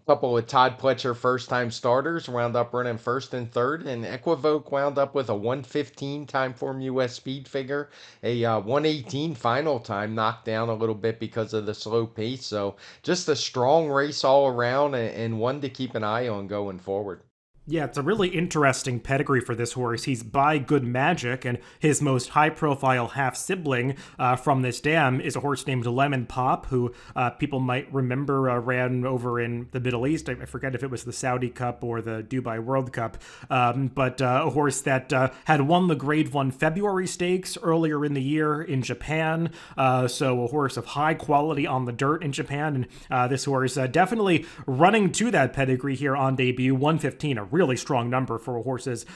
Couple of Todd Pletcher first time starters wound up running first and third, and Equivoke wound up with a 115 Timeform US speed figure, a 118 final time knocked down a little bit because of the slow pace. So just a strong race all around, and one to keep an eye on going forward. Yeah, it's a really interesting pedigree for this horse. He's by Good Magic, and his most high profile half sibling from this dam is a horse named Lemon Pop, who people might remember ran over in the Middle East. I forget if it was the Saudi Cup or the Dubai World Cup, but a horse that had won the Grade 1 February Stakes earlier in the year in Japan. So a horse of high quality on the dirt in Japan, and this horse definitely running to that pedigree here on debut. 115, a really strong number for a horse's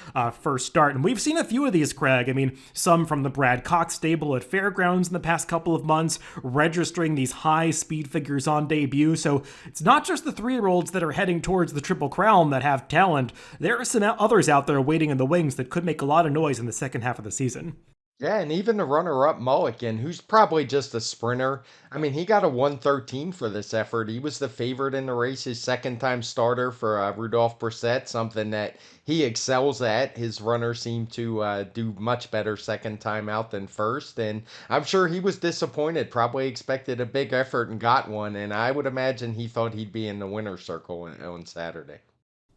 first start. And we've seen a few of these, Craig. I mean, some from the Brad Cox stable at Fairgrounds in the past couple of months, registering these high speed figures on debut. So it's not just the 3-year-olds that are heading towards the Triple Crown that have talent. There are some others out there waiting in the wings that could make a lot of noise in the second half of the season. Yeah, and even the runner-up Mulligan, who's probably just a sprinter. I mean, he got a 113 for this effort. He was the favorite in the race, his second-time starter for Rudolph Brissett, something that he excels at. His runners seem to do much better second time out than first, and I'm sure he was disappointed. Probably expected a big effort and got one, and I would imagine he thought he'd be in the winner's circle on Saturday.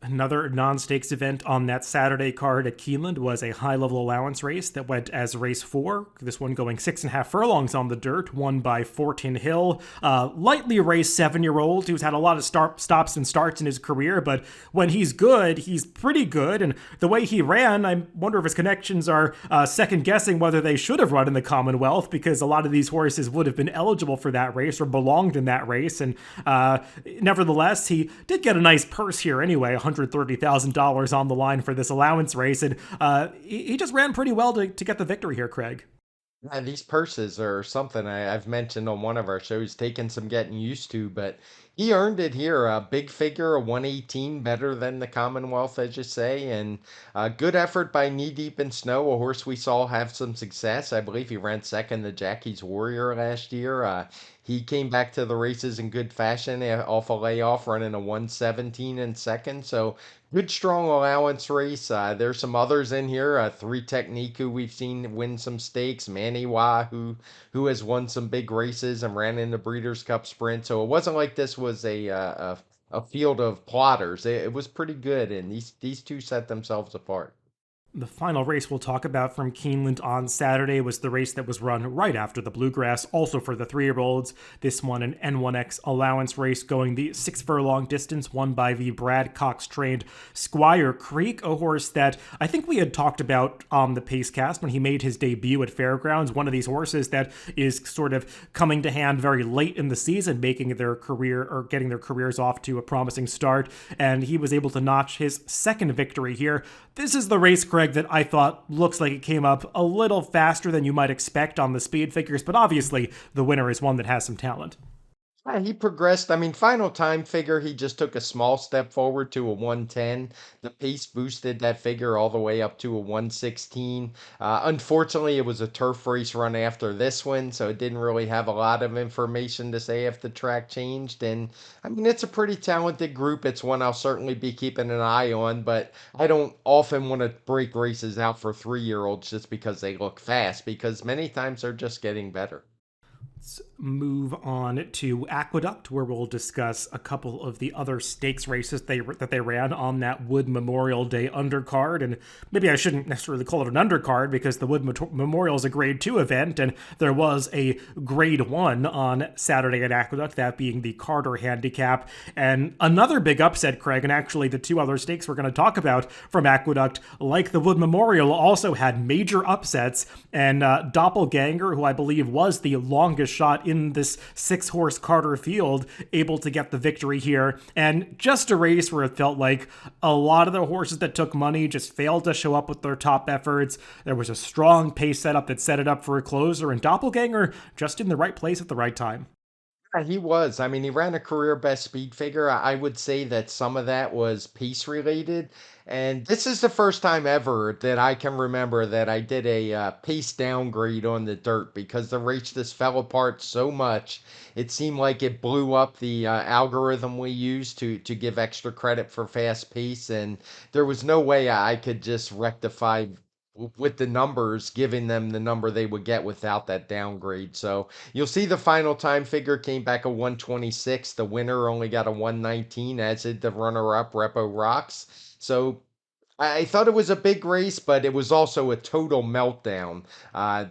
Another non-stakes event on that Saturday card at Keeneland was a high-level allowance race that went as race 4. This one going 6.5 furlongs on the dirt, won by Fortin Hill. Lightly raced 7-year-old who's had a lot of stops and starts in his career, but when he's good, he's pretty good. And the way he ran, I wonder if his connections are second-guessing whether they should have run in the Commonwealth, because a lot of these horses would have been eligible for that race or belonged in that race. And nevertheless, he did get a nice purse here anyway, $130,000 on the line for this allowance race, and he just ran pretty well to get the victory here, Craig. Yeah, these purses are something I've mentioned on one of our shows, taking some getting used to, but he earned it here. A big figure, a 118, better than the Commonwealth, as you say, and a good effort by Knee Deep in Snow, a horse we saw have some success. I believe he ran second to Jackie's Warrior last year. He came back to the races in good fashion off a layoff, running a 117 in second. So good, strong allowance race. There's some others in here. Three Technique, who we've seen win some stakes. Manny Wah, who has won some big races and ran in the Breeders' Cup Sprint. So it wasn't like this was a field of plotters. It was pretty good, and these two set themselves apart. The final race we'll talk about from Keeneland on Saturday was the race that was run right after the Bluegrass, also for the 3-year-olds. This one, an N1X allowance race going the 6-furlong distance, won by the Brad Cox trained Squire Creek, a horse that I think we had talked about on the Pacecast when he made his debut at Fairgrounds. One of these horses that is sort of coming to hand very late in the season, making their career or getting their careers off to a promising start, and he was able to notch his second victory here. This is the race, Craig, that I thought looks like it came up a little faster than you might expect on the speed figures, but obviously the winner is one that has some talent. Yeah, he progressed. I mean, final time figure, he just took a small step forward to a 110. The pace boosted that figure all the way up to a 116. Unfortunately, it was a turf race run after this one, so it didn't really have a lot of information to say if the track changed. And I mean, it's a pretty talented group. It's one I'll certainly be keeping an eye on, but I don't often want to break races out for 3-year-olds just because they look fast, because many times they're just getting better. Let's move on to Aqueduct, where we'll discuss a couple of the other stakes races that they ran on that Wood Memorial Day undercard. And maybe I shouldn't necessarily call it an undercard, because the Wood Memorial is a Grade 2 event, and there was a Grade 1 on Saturday at Aqueduct, that being the Carter Handicap. And another big upset, Craig, and actually the two other stakes we're going to talk about from Aqueduct, like the Wood Memorial, also had major upsets. And Doppelganger, who I believe was the longest shot in this 6-horse Carter field, able to get the victory here. And just a race where it felt like a lot of the horses that took money just failed to show up with their top efforts. There was a strong pace setup that set it up for a closer, and Doppelganger just in the right place at the right time. He was. I mean, he ran a career best speed figure. I would say that some of that was pace related. And this is the first time ever that I can remember that I did a pace downgrade on the dirt because the race just fell apart so much. It seemed like it blew up the algorithm we used to give extra credit for fast pace. And there was no way I could just rectify with the numbers, giving them the number they would get without that downgrade. So you'll see the final time figure came back a 126. The winner only got a 119, as did the runner up, Repo Rocks. So I thought it was a big race, but it was also a total meltdown. Uh,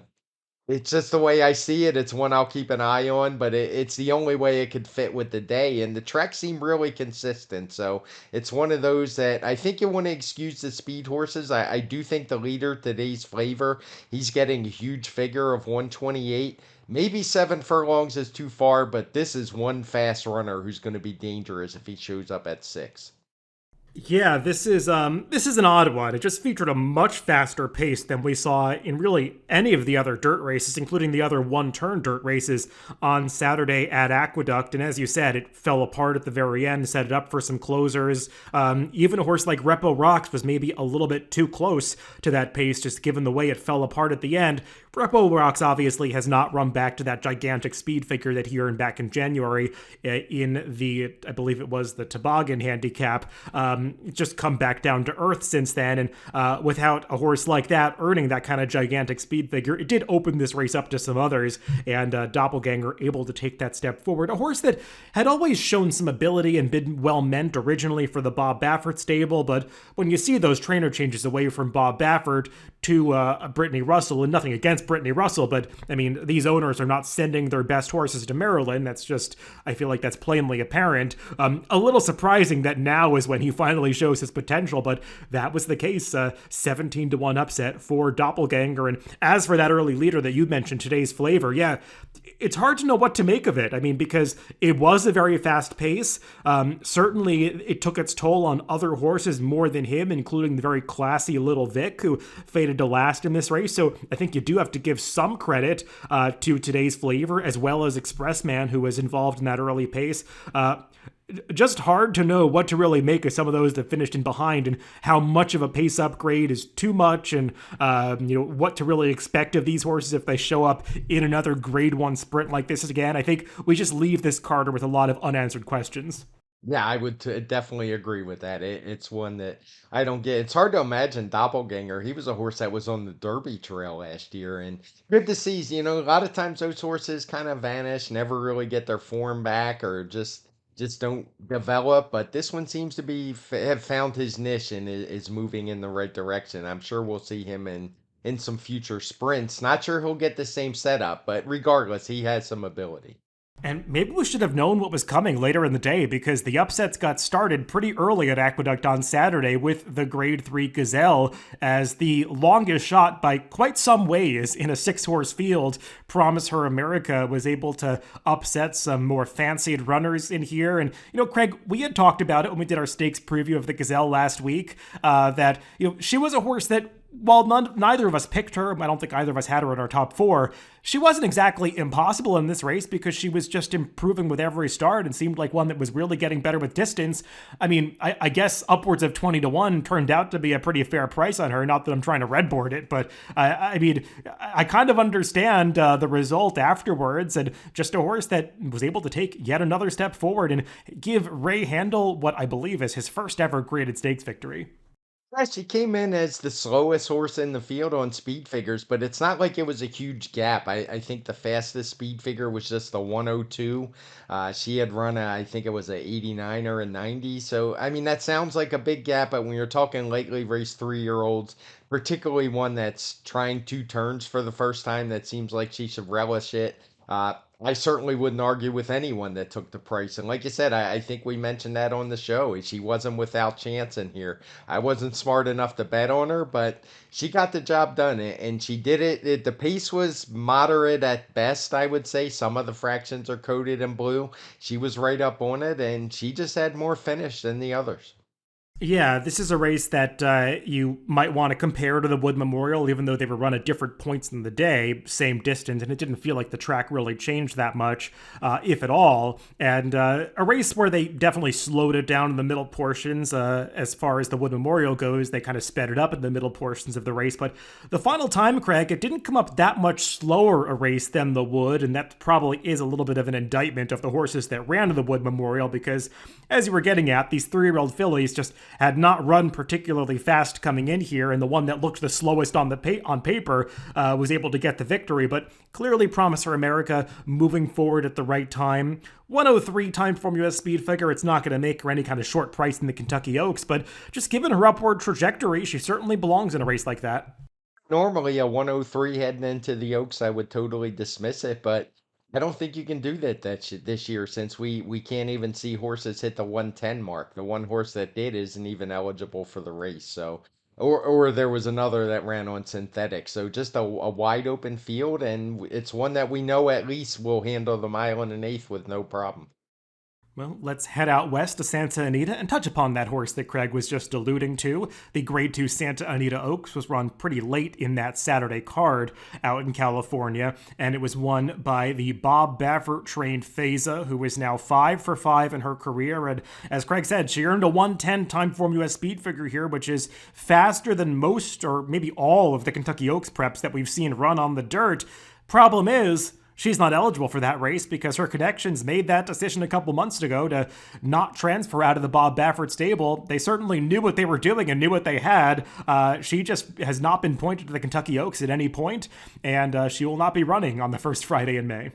it's just the way I see it. It's one I'll keep an eye on, but it's the only way it could fit with the day. And the track seemed really consistent. So it's one of those that I think you want to excuse the speed horses. I do think the leader, today's flavor, he's getting a huge figure of 128. Maybe 7 furlongs is too far, but this is one fast runner who's going to be dangerous if he shows up at 6. Yeah, this is an odd one. It just featured a much faster pace than we saw in really any of the other dirt races, including the other one-turn dirt races on Saturday at Aqueduct. And as you said, it fell apart at the very end, set it up for some closers. Even a horse like Repo Rocks was maybe a little bit too close to that pace, just given the way it fell apart at the end. Repo Rocks obviously has not run back to that gigantic speed figure that he earned back in January in the, I believe it was the toboggan handicap. Just come back down to earth since then. And without a horse like that earning that kind of gigantic speed figure, it did open this race up to some others. And Doppelganger able to take that step forward. A horse that had always shown some ability and been well meant originally for the Bob Baffert stable. But when you see those trainer changes away from Bob Baffert to Brittany Russell, and nothing against Brittany Russell, but I mean, these owners are not sending their best horses to Maryland. That's just, I feel like that's plainly apparent. A little surprising that now is when he finally shows his potential, but that was the case. 17-1 upset for Doppelganger. And as for that early leader that you mentioned, today's flavor, yeah, it's hard to know what to make of it. I mean, because it was a very fast pace. Certainly, it took its toll on other horses more than him, including the very classy Little Vic, who faded to last in this race. So I think you do have to give some credit to today's flavor, as well as Expressman, who was involved in that early pace. Just hard to know what to really make of some of those that finished in behind, and how much of a pace upgrade is too much, and what to really expect of these horses if they show up in another grade 1 sprint like this again. I think we just leave this Carter with a lot of unanswered questions. Yeah, I would definitely agree with that. It's one that I don't get. It's hard to imagine Doppelganger. He was a horse that was on the Derby Trail last year, and good to see. A lot of times those horses kind of vanish, never really get their form back, or just don't develop. But this one seems to be have found his niche and is moving in the right direction. I'm sure we'll see him in some future sprints. Not sure he'll get the same setup, but regardless, he has some ability. And maybe we should have known what was coming later in the day, because the upsets got started pretty early at Aqueduct on Saturday with the Grade 3 Gazelle as the longest shot by quite some ways in a 6-horse field. Promise Her America was able to upset some more fancied runners in here. And, Craig, we had talked about it when we did our stakes preview of the Gazelle last week, that, she was a horse that, while neither of us picked her, I don't think either of us had her in our top 4, she wasn't exactly impossible in this race, because she was just improving with every start and seemed like one that was really getting better with distance. I mean, I guess upwards of 20-1 turned out to be a pretty fair price on her. Not that I'm trying to redboard it, but I mean, I kind of understand the result afterwards, and just a horse that was able to take yet another step forward and give Ray Handel what I believe is his first ever graded stakes victory. Yeah, she came in as the slowest horse in the field on speed figures, but it's not like it was a huge gap. I think the fastest speed figure was just the 102. She had run, I think it was a 89 or a 90. So, I mean, that sounds like a big gap, but when you're talking lately raced 3-year-olds, particularly one that's trying 2 turns for the first time, that seems like she should relish it. I certainly wouldn't argue with anyone that took the price. And like you said, I think we mentioned that on the show. She wasn't without chance in here. I wasn't smart enough to bet on her, but she got the job done, and she did it. The pace was moderate at best, I would say. Some of the fractions are coded in blue. She was right up on it, and she just had more finish than the others. Yeah, this is a race that you might want to compare to the Wood Memorial, even though they were run at different points in the day, same distance, and it didn't feel like the track really changed that much, if at all. And a race where they definitely slowed it down in the middle portions. As far as the Wood Memorial goes, they kind of sped it up in the middle portions of the race. But the final time, Craig, it didn't come up that much slower a race than the Wood, and that probably is a little bit of an indictment of the horses that ran to the Wood Memorial because, as you were getting at, these 3-year-old fillies just had not run particularly fast coming in here, and the one that looked the slowest on on paper was able to get the victory. But clearly, Promiser America moving forward at the right time. 103 TimeformUS speed figure. It's not going to make her any kind of short price in the Kentucky Oaks, but just given her upward trajectory, she certainly belongs in a race like that. Normally, a 103 heading into the Oaks, I would totally dismiss it, but I don't think you can do that this year since we can't even see horses hit the 110 mark. The one horse that did isn't even eligible for the race. So, or there was another that ran on synthetic. So just a wide open field, and it's one that we know at least will handle the mile and an eighth with no problem. Well, let's head out west to Santa Anita and touch upon that horse that Craig was just alluding to. The Grade 2 Santa Anita Oaks was run pretty late in that Saturday card out in California, and it was won by the Bob Baffert trained Feza, who is now 5 for 5 in her career. And as Craig said, she earned a 110 TimeformUS speed figure here, which is faster than most or maybe all of the Kentucky Oaks preps that we've seen run on the dirt. Problem is, she's not eligible for that race because her connections made that decision a couple months ago to not transfer out of the Bob Baffert stable. They certainly knew what they were doing and knew what they had. She just has not been pointed to the Kentucky Oaks at any point, and she will not be running on the first Friday in May.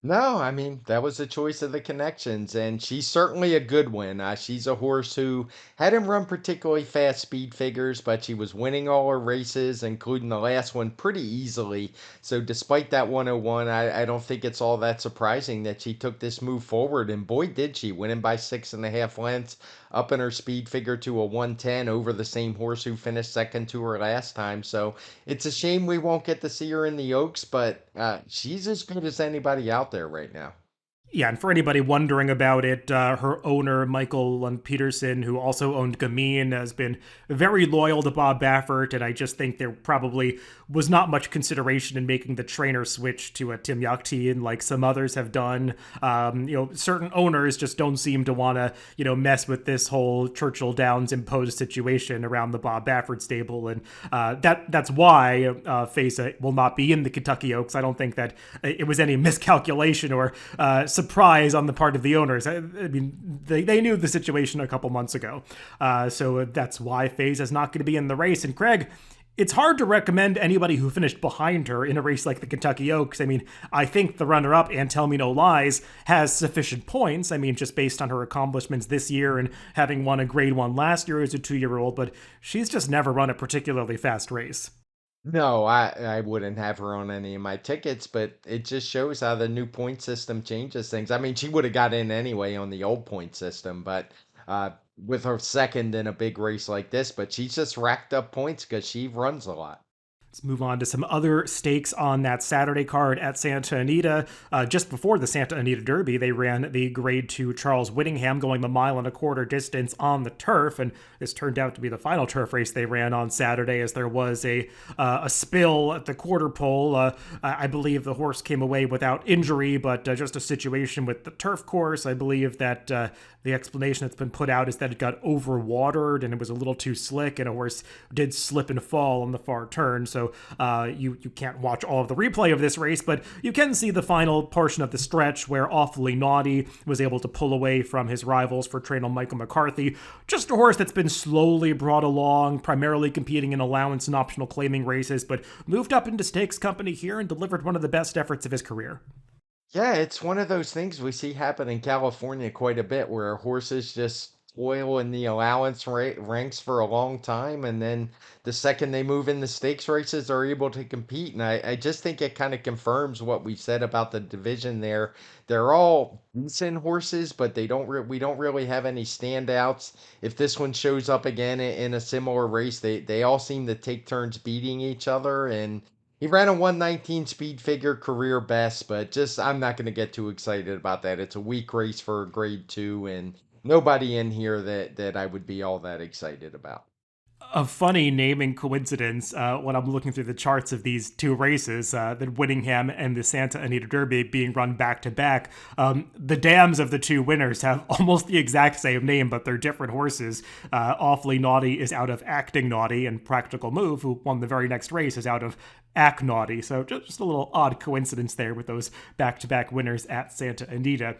No, I mean, that was a choice of the connections, and she's certainly a good one. She's a horse who hadn't run particularly fast speed figures, but she was winning all her races, including the last one, pretty easily. So, despite that 101, I don't think it's all that surprising that she took this move forward, and boy, did she, winning by 6.5 lengths, up in her speed figure to a 110 over the same horse who finished second to her last time. So, it's a shame we won't get to see her in the Oaks, but she's as good as anybody out there right now. Yeah, and for anybody wondering about it, her owner, Michael Lund Peterson, who also owned Gamine, has been very loyal to Bob Baffert, and I just think there probably was not much consideration in making the trainer switch to a Tim Yakteen like some others have done. Certain owners just don't seem to want to, mess with this whole Churchill Downs imposed situation around the Bob Baffert stable, and that's why Fesa will not be in the Kentucky Oaks. I don't think that it was any miscalculation or surprise on the part of the owners. I mean, they knew the situation a couple months ago. So that's why FaZe is not going to be in the race. And Craig, it's hard to recommend anybody who finished behind her in a race like the Kentucky Oaks. I mean, I think the runner-up, and Tell Me No Lies, has sufficient points. I mean, just based on her accomplishments this year and having won a Grade 1 last year as a 2-year-old, but she's just never run a particularly fast race. No, I wouldn't have her on any of my tickets, but it just shows how the new point system changes things. I mean, she would have got in anyway on the old point system, but with her second in a big race like this, but she's just racked up points because she runs a lot. Let's move on to some other stakes on that Saturday card at Santa Anita. Just before the Santa Anita Derby, they ran the Grade 2 Charles Whittingham going the 1.25 mile distance on the turf, and this turned out to be the final turf race they ran on Saturday as there was a spill at the quarter pole. I believe the horse came away without injury, but just a situation with the turf course. I believe that the explanation that's been put out is that it got overwatered and it was a little too slick, and a horse did slip and fall on the far turn. So you can't watch all of the replay of this race, but you can see the final portion of the stretch where Awfully Naughty was able to pull away from his rivals for trainer Michael McCarthy. Just a horse that's been slowly brought along, primarily competing in allowance and optional claiming races, but moved up into stakes company here and delivered one of the best efforts of his career. Yeah, it's one of those things we see happen in California quite a bit where horses just toil in the allowance ranks for a long time, and then the second they move in the stakes races are able to compete. And I just think it kind of confirms what we've said about the division there. They're all decent horses, but we don't really have any standouts. If this one shows up again in a similar race, they all seem to take turns beating each other, and he ran a 119 speed figure career best, but just I'm not going to get too excited about that. It's a weak race for a grade 2, and nobody in here that I would be all that excited about. A funny naming coincidence when I'm looking through the charts of these two races, the Whittingham and the Santa Anita Derby being run back to back. The dams of the two winners have almost the exact same name, but they're different horses. Awfully Naughty is out of Acting Naughty, and Practical Move, who won the very next race, is out of Act Naughty. So just a little odd coincidence there with those back to back winners at Santa Anita.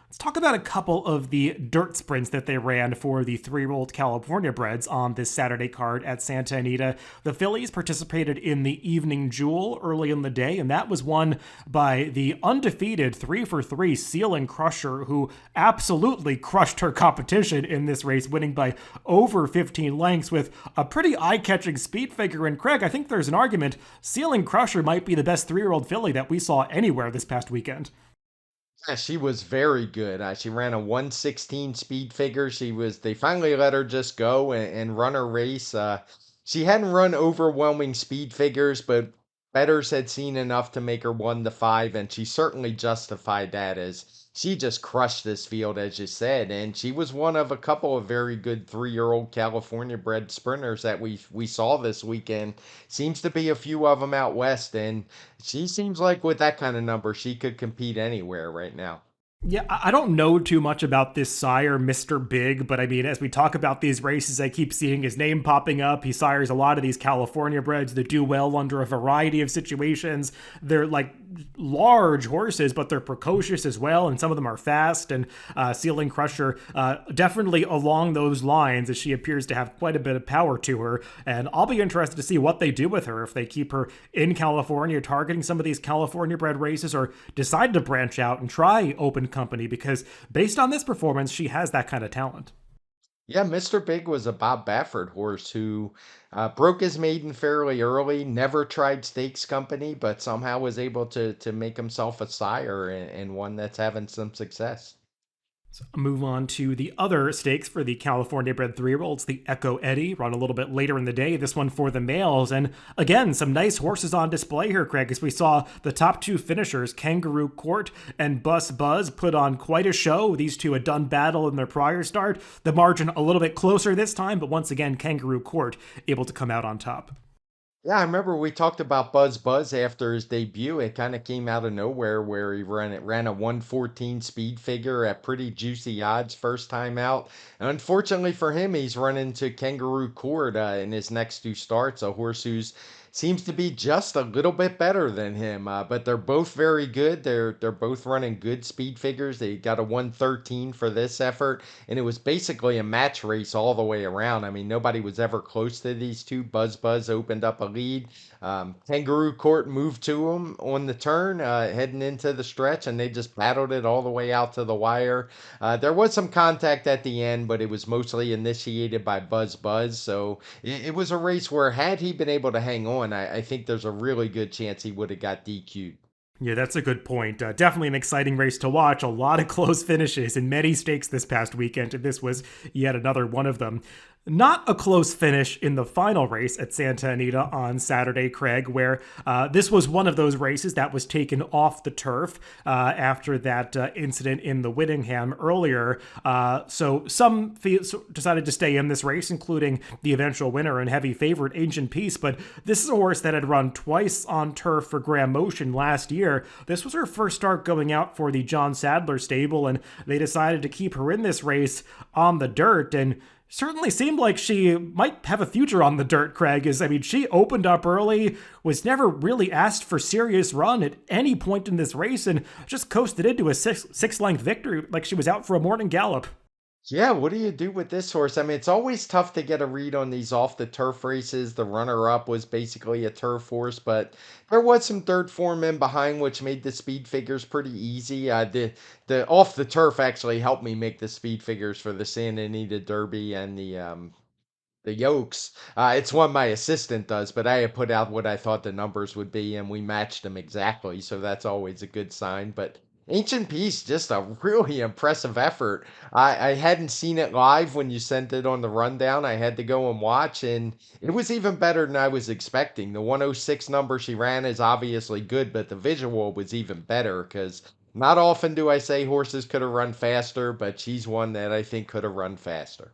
Let's talk about a couple of the dirt sprints that they ran for the 3-year-old California breds on this Saturday card at Santa Anita. The fillies participated in the Evening Jewel early in the day, and that was won by the undefeated 3-for-3 Ceiling Crusher, who absolutely crushed her competition in this race, winning by over 15 lengths with a pretty eye-catching speed figure. And Craig, I think there's an argument Ceiling Crusher might be the best 3-year-old filly that we saw anywhere this past weekend. Yeah, she was very good. She ran a 116 speed figure. They finally let her just go and run her race. She hadn't run overwhelming speed figures, but bettors had seen enough to make her 1-5, and she certainly justified that as she just crushed this field, as you said. And she was one of a couple of very good 3-year-old California bred sprinters that we saw this weekend. Seems to be a few of them out west, and she seems like with that kind of number, she could compete anywhere right now. Yeah, I don't know too much about this sire, Mr. Big, but I mean, as we talk about these races, I keep seeing his name popping up. He sires a lot of these California breds that do well under a variety of situations. They're like large horses, but they're precocious as well, and some of them are fast. And Ceiling Crusher, definitely along those lines, as she appears to have quite a bit of power to her. And I'll be interested to see what they do with her if they keep her in California, targeting some of these California bred races, or decide to branch out and try open company, because based on this performance, she has that kind of talent. Yeah, Mr. Big was a Bob Baffert horse who broke his maiden fairly early, never tried stakes company, but somehow was able to make himself a sire and one that's having some success. So move on to the other stakes for the California bred 3-year-olds, the Echo Eddie, run a little bit later in the day. This one for the males. And again, some nice horses on display here, Craig, as we saw the top two finishers, Kangaroo Court and Bus Buzz, put on quite a show. These two had done battle in their prior start. The margin a little bit closer this time, but once again, Kangaroo Court able to come out on top. Yeah, I remember we talked about Buzz Buzz after his debut. It kind of came out of nowhere where he ran a 114 speed figure at pretty juicy odds first time out. And unfortunately for him, he's run into Kangaroo Court in his next two starts, a horse who's seems to be just a little bit better than him. But they're both very good. They're both running good speed figures. They got a 113 for this effort, and it was basically a match race all the way around. I mean, nobody was ever close to these two. Buzz Buzz opened up a lead. Kangaroo Court moved to him on the turn, heading into the stretch, and they just battled it all the way out to the wire. There was some contact at the end, but it was mostly initiated by Buzz Buzz. So it was a race where, had he been able to hang on, I think there's a really good chance he would have got DQ'd. Yeah, that's a good point. Definitely an exciting race to watch. A lot of close finishes and many stakes this past weekend, and this was yet another one of them. Not a close finish in the final race at Santa Anita on Saturday, Craig, where this was one of those races that was taken off the turf after that incident in the Whittingham earlier. So some decided to stay in this race, including the eventual winner and heavy favorite, Ancient Peace. But this is a horse that had run twice on turf for Graham Motion last year. This was her first start going out for the John Sadler stable, and they decided to keep her in this race on the dirt. And certainly seemed like she might have a future on the dirt, Craig. I mean, she opened up early, was never really asked for serious run at any point in this race, and just coasted into a six-length victory like she was out for a morning gallop. Yeah, what do you do with this horse? I mean, it's always tough to get a read on these off the turf races. The runner up was basically a turf horse, but there was some third form in behind, which made the speed figures pretty easy. The off the turf actually helped me make the speed figures for the Santa Anita Derby and the Yokes. It's one my assistant does, but I had put out what I thought the numbers would be, and we matched them exactly. So that's always a good sign. But Ancient Peace, just a really impressive effort. I hadn't seen it live when you sent it on the rundown. I had to go and watch, and it was even better than I was expecting. The 106 number she ran is obviously good, but the visual was even better because Not often do I say horses could have run faster, but she's one that I think could have run faster.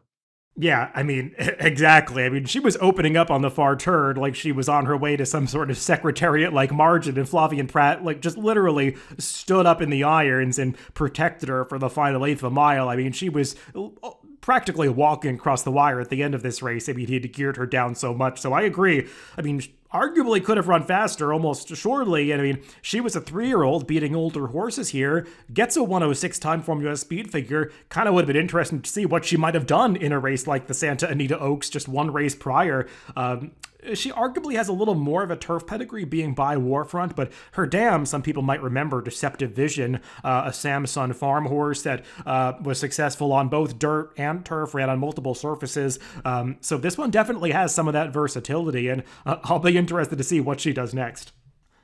Yeah, I mean, exactly. I mean, she was opening up on the far turn like she was on her way to some sort of secretariat like margin, and Flavian Pratt, like, just literally stood up in the irons and protected her for the final eighth of a mile. I mean, she was practically walking across the wire at the end of this race. I mean, he'd geared her down so much. So I agree. I mean, arguably could have run faster, almost assuredly. And I mean, she was a 3-year-old beating older horses here, gets a 106 TimeformUS speed figure. Kind of would have been interesting to see what she might have done in a race like the Santa Anita Oaks just one race prior. She arguably has a little more of a turf pedigree being by Warfront, but her dam, some people might remember Deceptive Vision, a Samson farm horse that was successful on both dirt and turf, ran on multiple surfaces. So this one definitely has some of that versatility, and I'll be interested to see what she does next.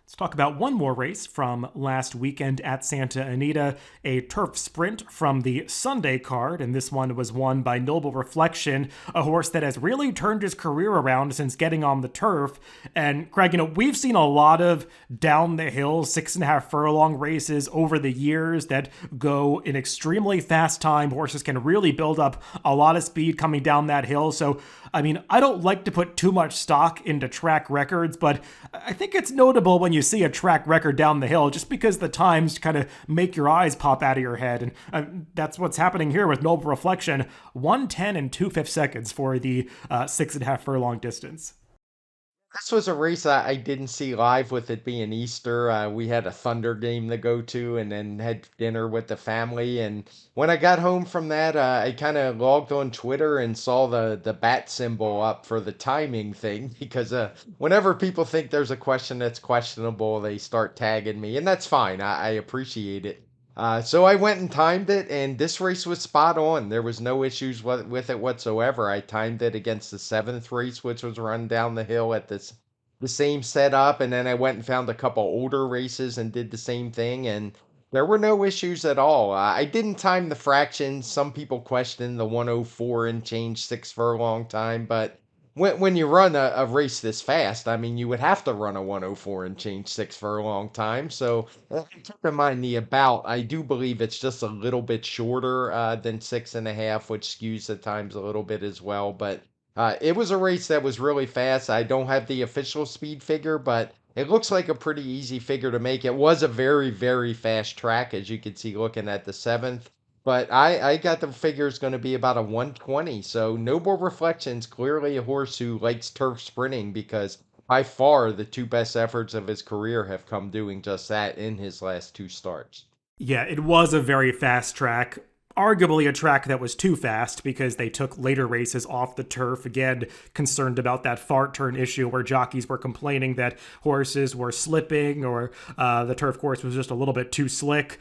Let's talk about one more race from last weekend at Santa Anita, a turf sprint from the Sunday card, and this one was won by Noble Reflection, a horse that has really turned his career around since getting on the turf. And Craig, we've seen a lot of down the hill 6.5 furlong races over the years that go in extremely fast time. Horses can really build up a lot of speed coming down that hill. So, I mean, I don't like to put too much stock into track records, but I think it's notable when you see a track record down the hill, just because the times kind of make your eyes pop out of your head. And that's what's happening here with Noble Reflection. 1:10 and 2/5 seconds for the 6.5 furlong distance. This was a race I didn't see live with it being Easter. We had a Thunder game to go to and then had dinner with the family. And when I got home from that, I kind of logged on Twitter and saw the bat symbol up for the timing thing because whenever people think there's a question that's questionable, they start tagging me, and that's fine. I appreciate it. So I went and timed it, and this race was spot on. There was no issues with it whatsoever. I timed it against the seventh race, which was run down the hill at the same setup, and then I went and found a couple older races and did the same thing, and there were no issues at all. I didn't time the fractions. Some people question the 104 and change 6 furlong time, but when you run a race this fast, I mean, you would have to run a 104 and change 6 furlong time. So keep in mind the about. I do believe it's just a little bit shorter than 6.5, which skews the times a little bit as well. But it was a race that was really fast. I don't have the official speed figure, but it looks like a pretty easy figure to make. It was a very, very fast track, as you can see looking at the seventh. But I got the figure is going to be about a 120. So Noble Reflections, clearly a horse who likes turf sprinting because by far the two best efforts of his career have come doing just that in his last two starts. Yeah, it was a very fast track. Arguably a track that was too fast because they took later races off the turf. Again, concerned about that fart turn issue where jockeys were complaining that horses were slipping or the turf course was just a little bit too slick.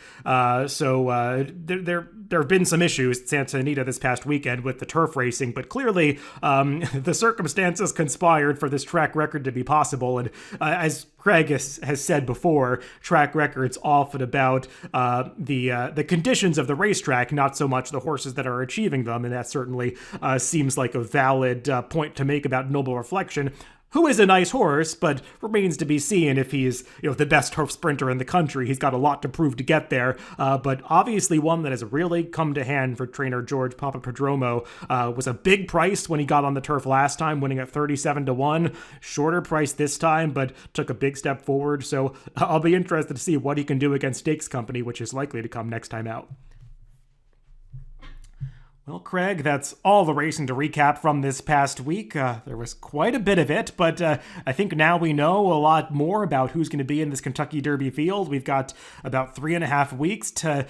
There have been some issues at Santa Anita this past weekend with the turf racing, but clearly the circumstances conspired for this track record to be possible. And as Craig has said before, track records often about the conditions of the racetrack, not so much the horses that are achieving them, and that certainly seems like a valid point to make about Noble Reflection, who is a nice horse, but remains to be seen if he's the best turf sprinter in the country. He's got a lot to prove to get there, but obviously one that has really come to hand for trainer George Papapadromo. Was a big price when he got on the turf last time, winning at 37-1. Shorter price this time, but took a big step forward. So I'll be interested to see what he can do against Stakes Company, which is likely to come next time out. Well, Craig, that's all the racing to recap from this past week. There was quite a bit of it, but I think now we know a lot more about who's going to be in this Kentucky Derby field. We've got about 3.5 weeks to,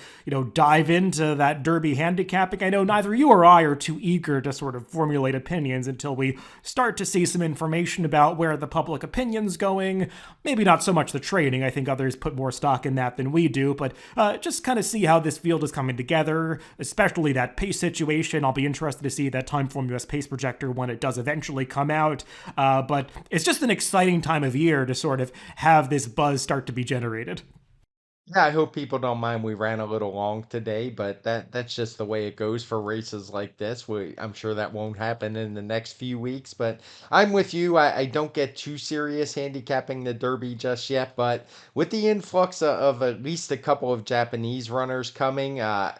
dive into that Derby handicapping. I know neither you or I are too eager to sort of formulate opinions until we start to see some information about where the public opinion's going. Maybe not so much the training. I think others put more stock in that than we do, but just kind of see how this field is coming together, especially that pace situation. I'll be interested to see that TimeformUS Pace Projector when it does eventually come out. But it's just an exciting time of year to sort of have this buzz start to be generated. Yeah, I hope people don't mind we ran a little long today, but that's just the way it goes for races like this. I'm sure that won't happen in the next few weeks, but I'm with you. I don't get too serious handicapping the Derby just yet, but with the influx of at least a couple of Japanese runners coming, I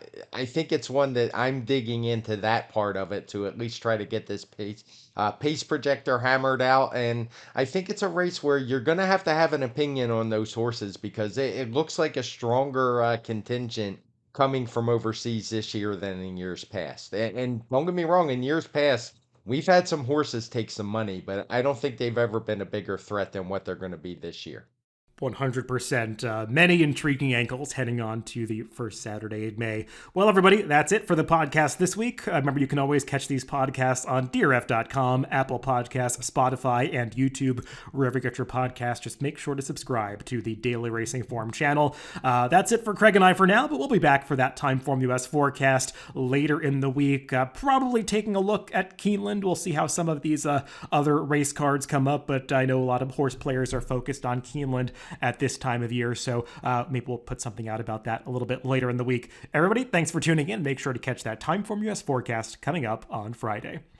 think it's one that I'm digging into that part of it to at least try to get this pace projector hammered out. And I think it's a race where you're going to have an opinion on those horses because it looks like a stronger contingent coming from overseas this year than in years past. And don't get me wrong, in years past, we've had some horses take some money, but I don't think they've ever been a bigger threat than what they're going to be this year. 100%. Many intriguing angles heading on to the first Saturday in May. Well, everybody, that's it for the podcast this week. Remember, you can always catch these podcasts on DRF.com, Apple Podcasts, Spotify, and YouTube. Wherever you get your podcast, just make sure to subscribe to the Daily Racing Form channel. That's it for Craig and I for now, but we'll be back for that Timeform US forecast later in the week. Probably taking a look at Keeneland. We'll see how some of these other race cards come up, but I know a lot of horse players are focused on Keeneland at this time of year. So maybe we'll put something out about that a little bit later in the week. Everybody, thanks for tuning in. Make sure to catch that Timeform US forecast coming up on Friday.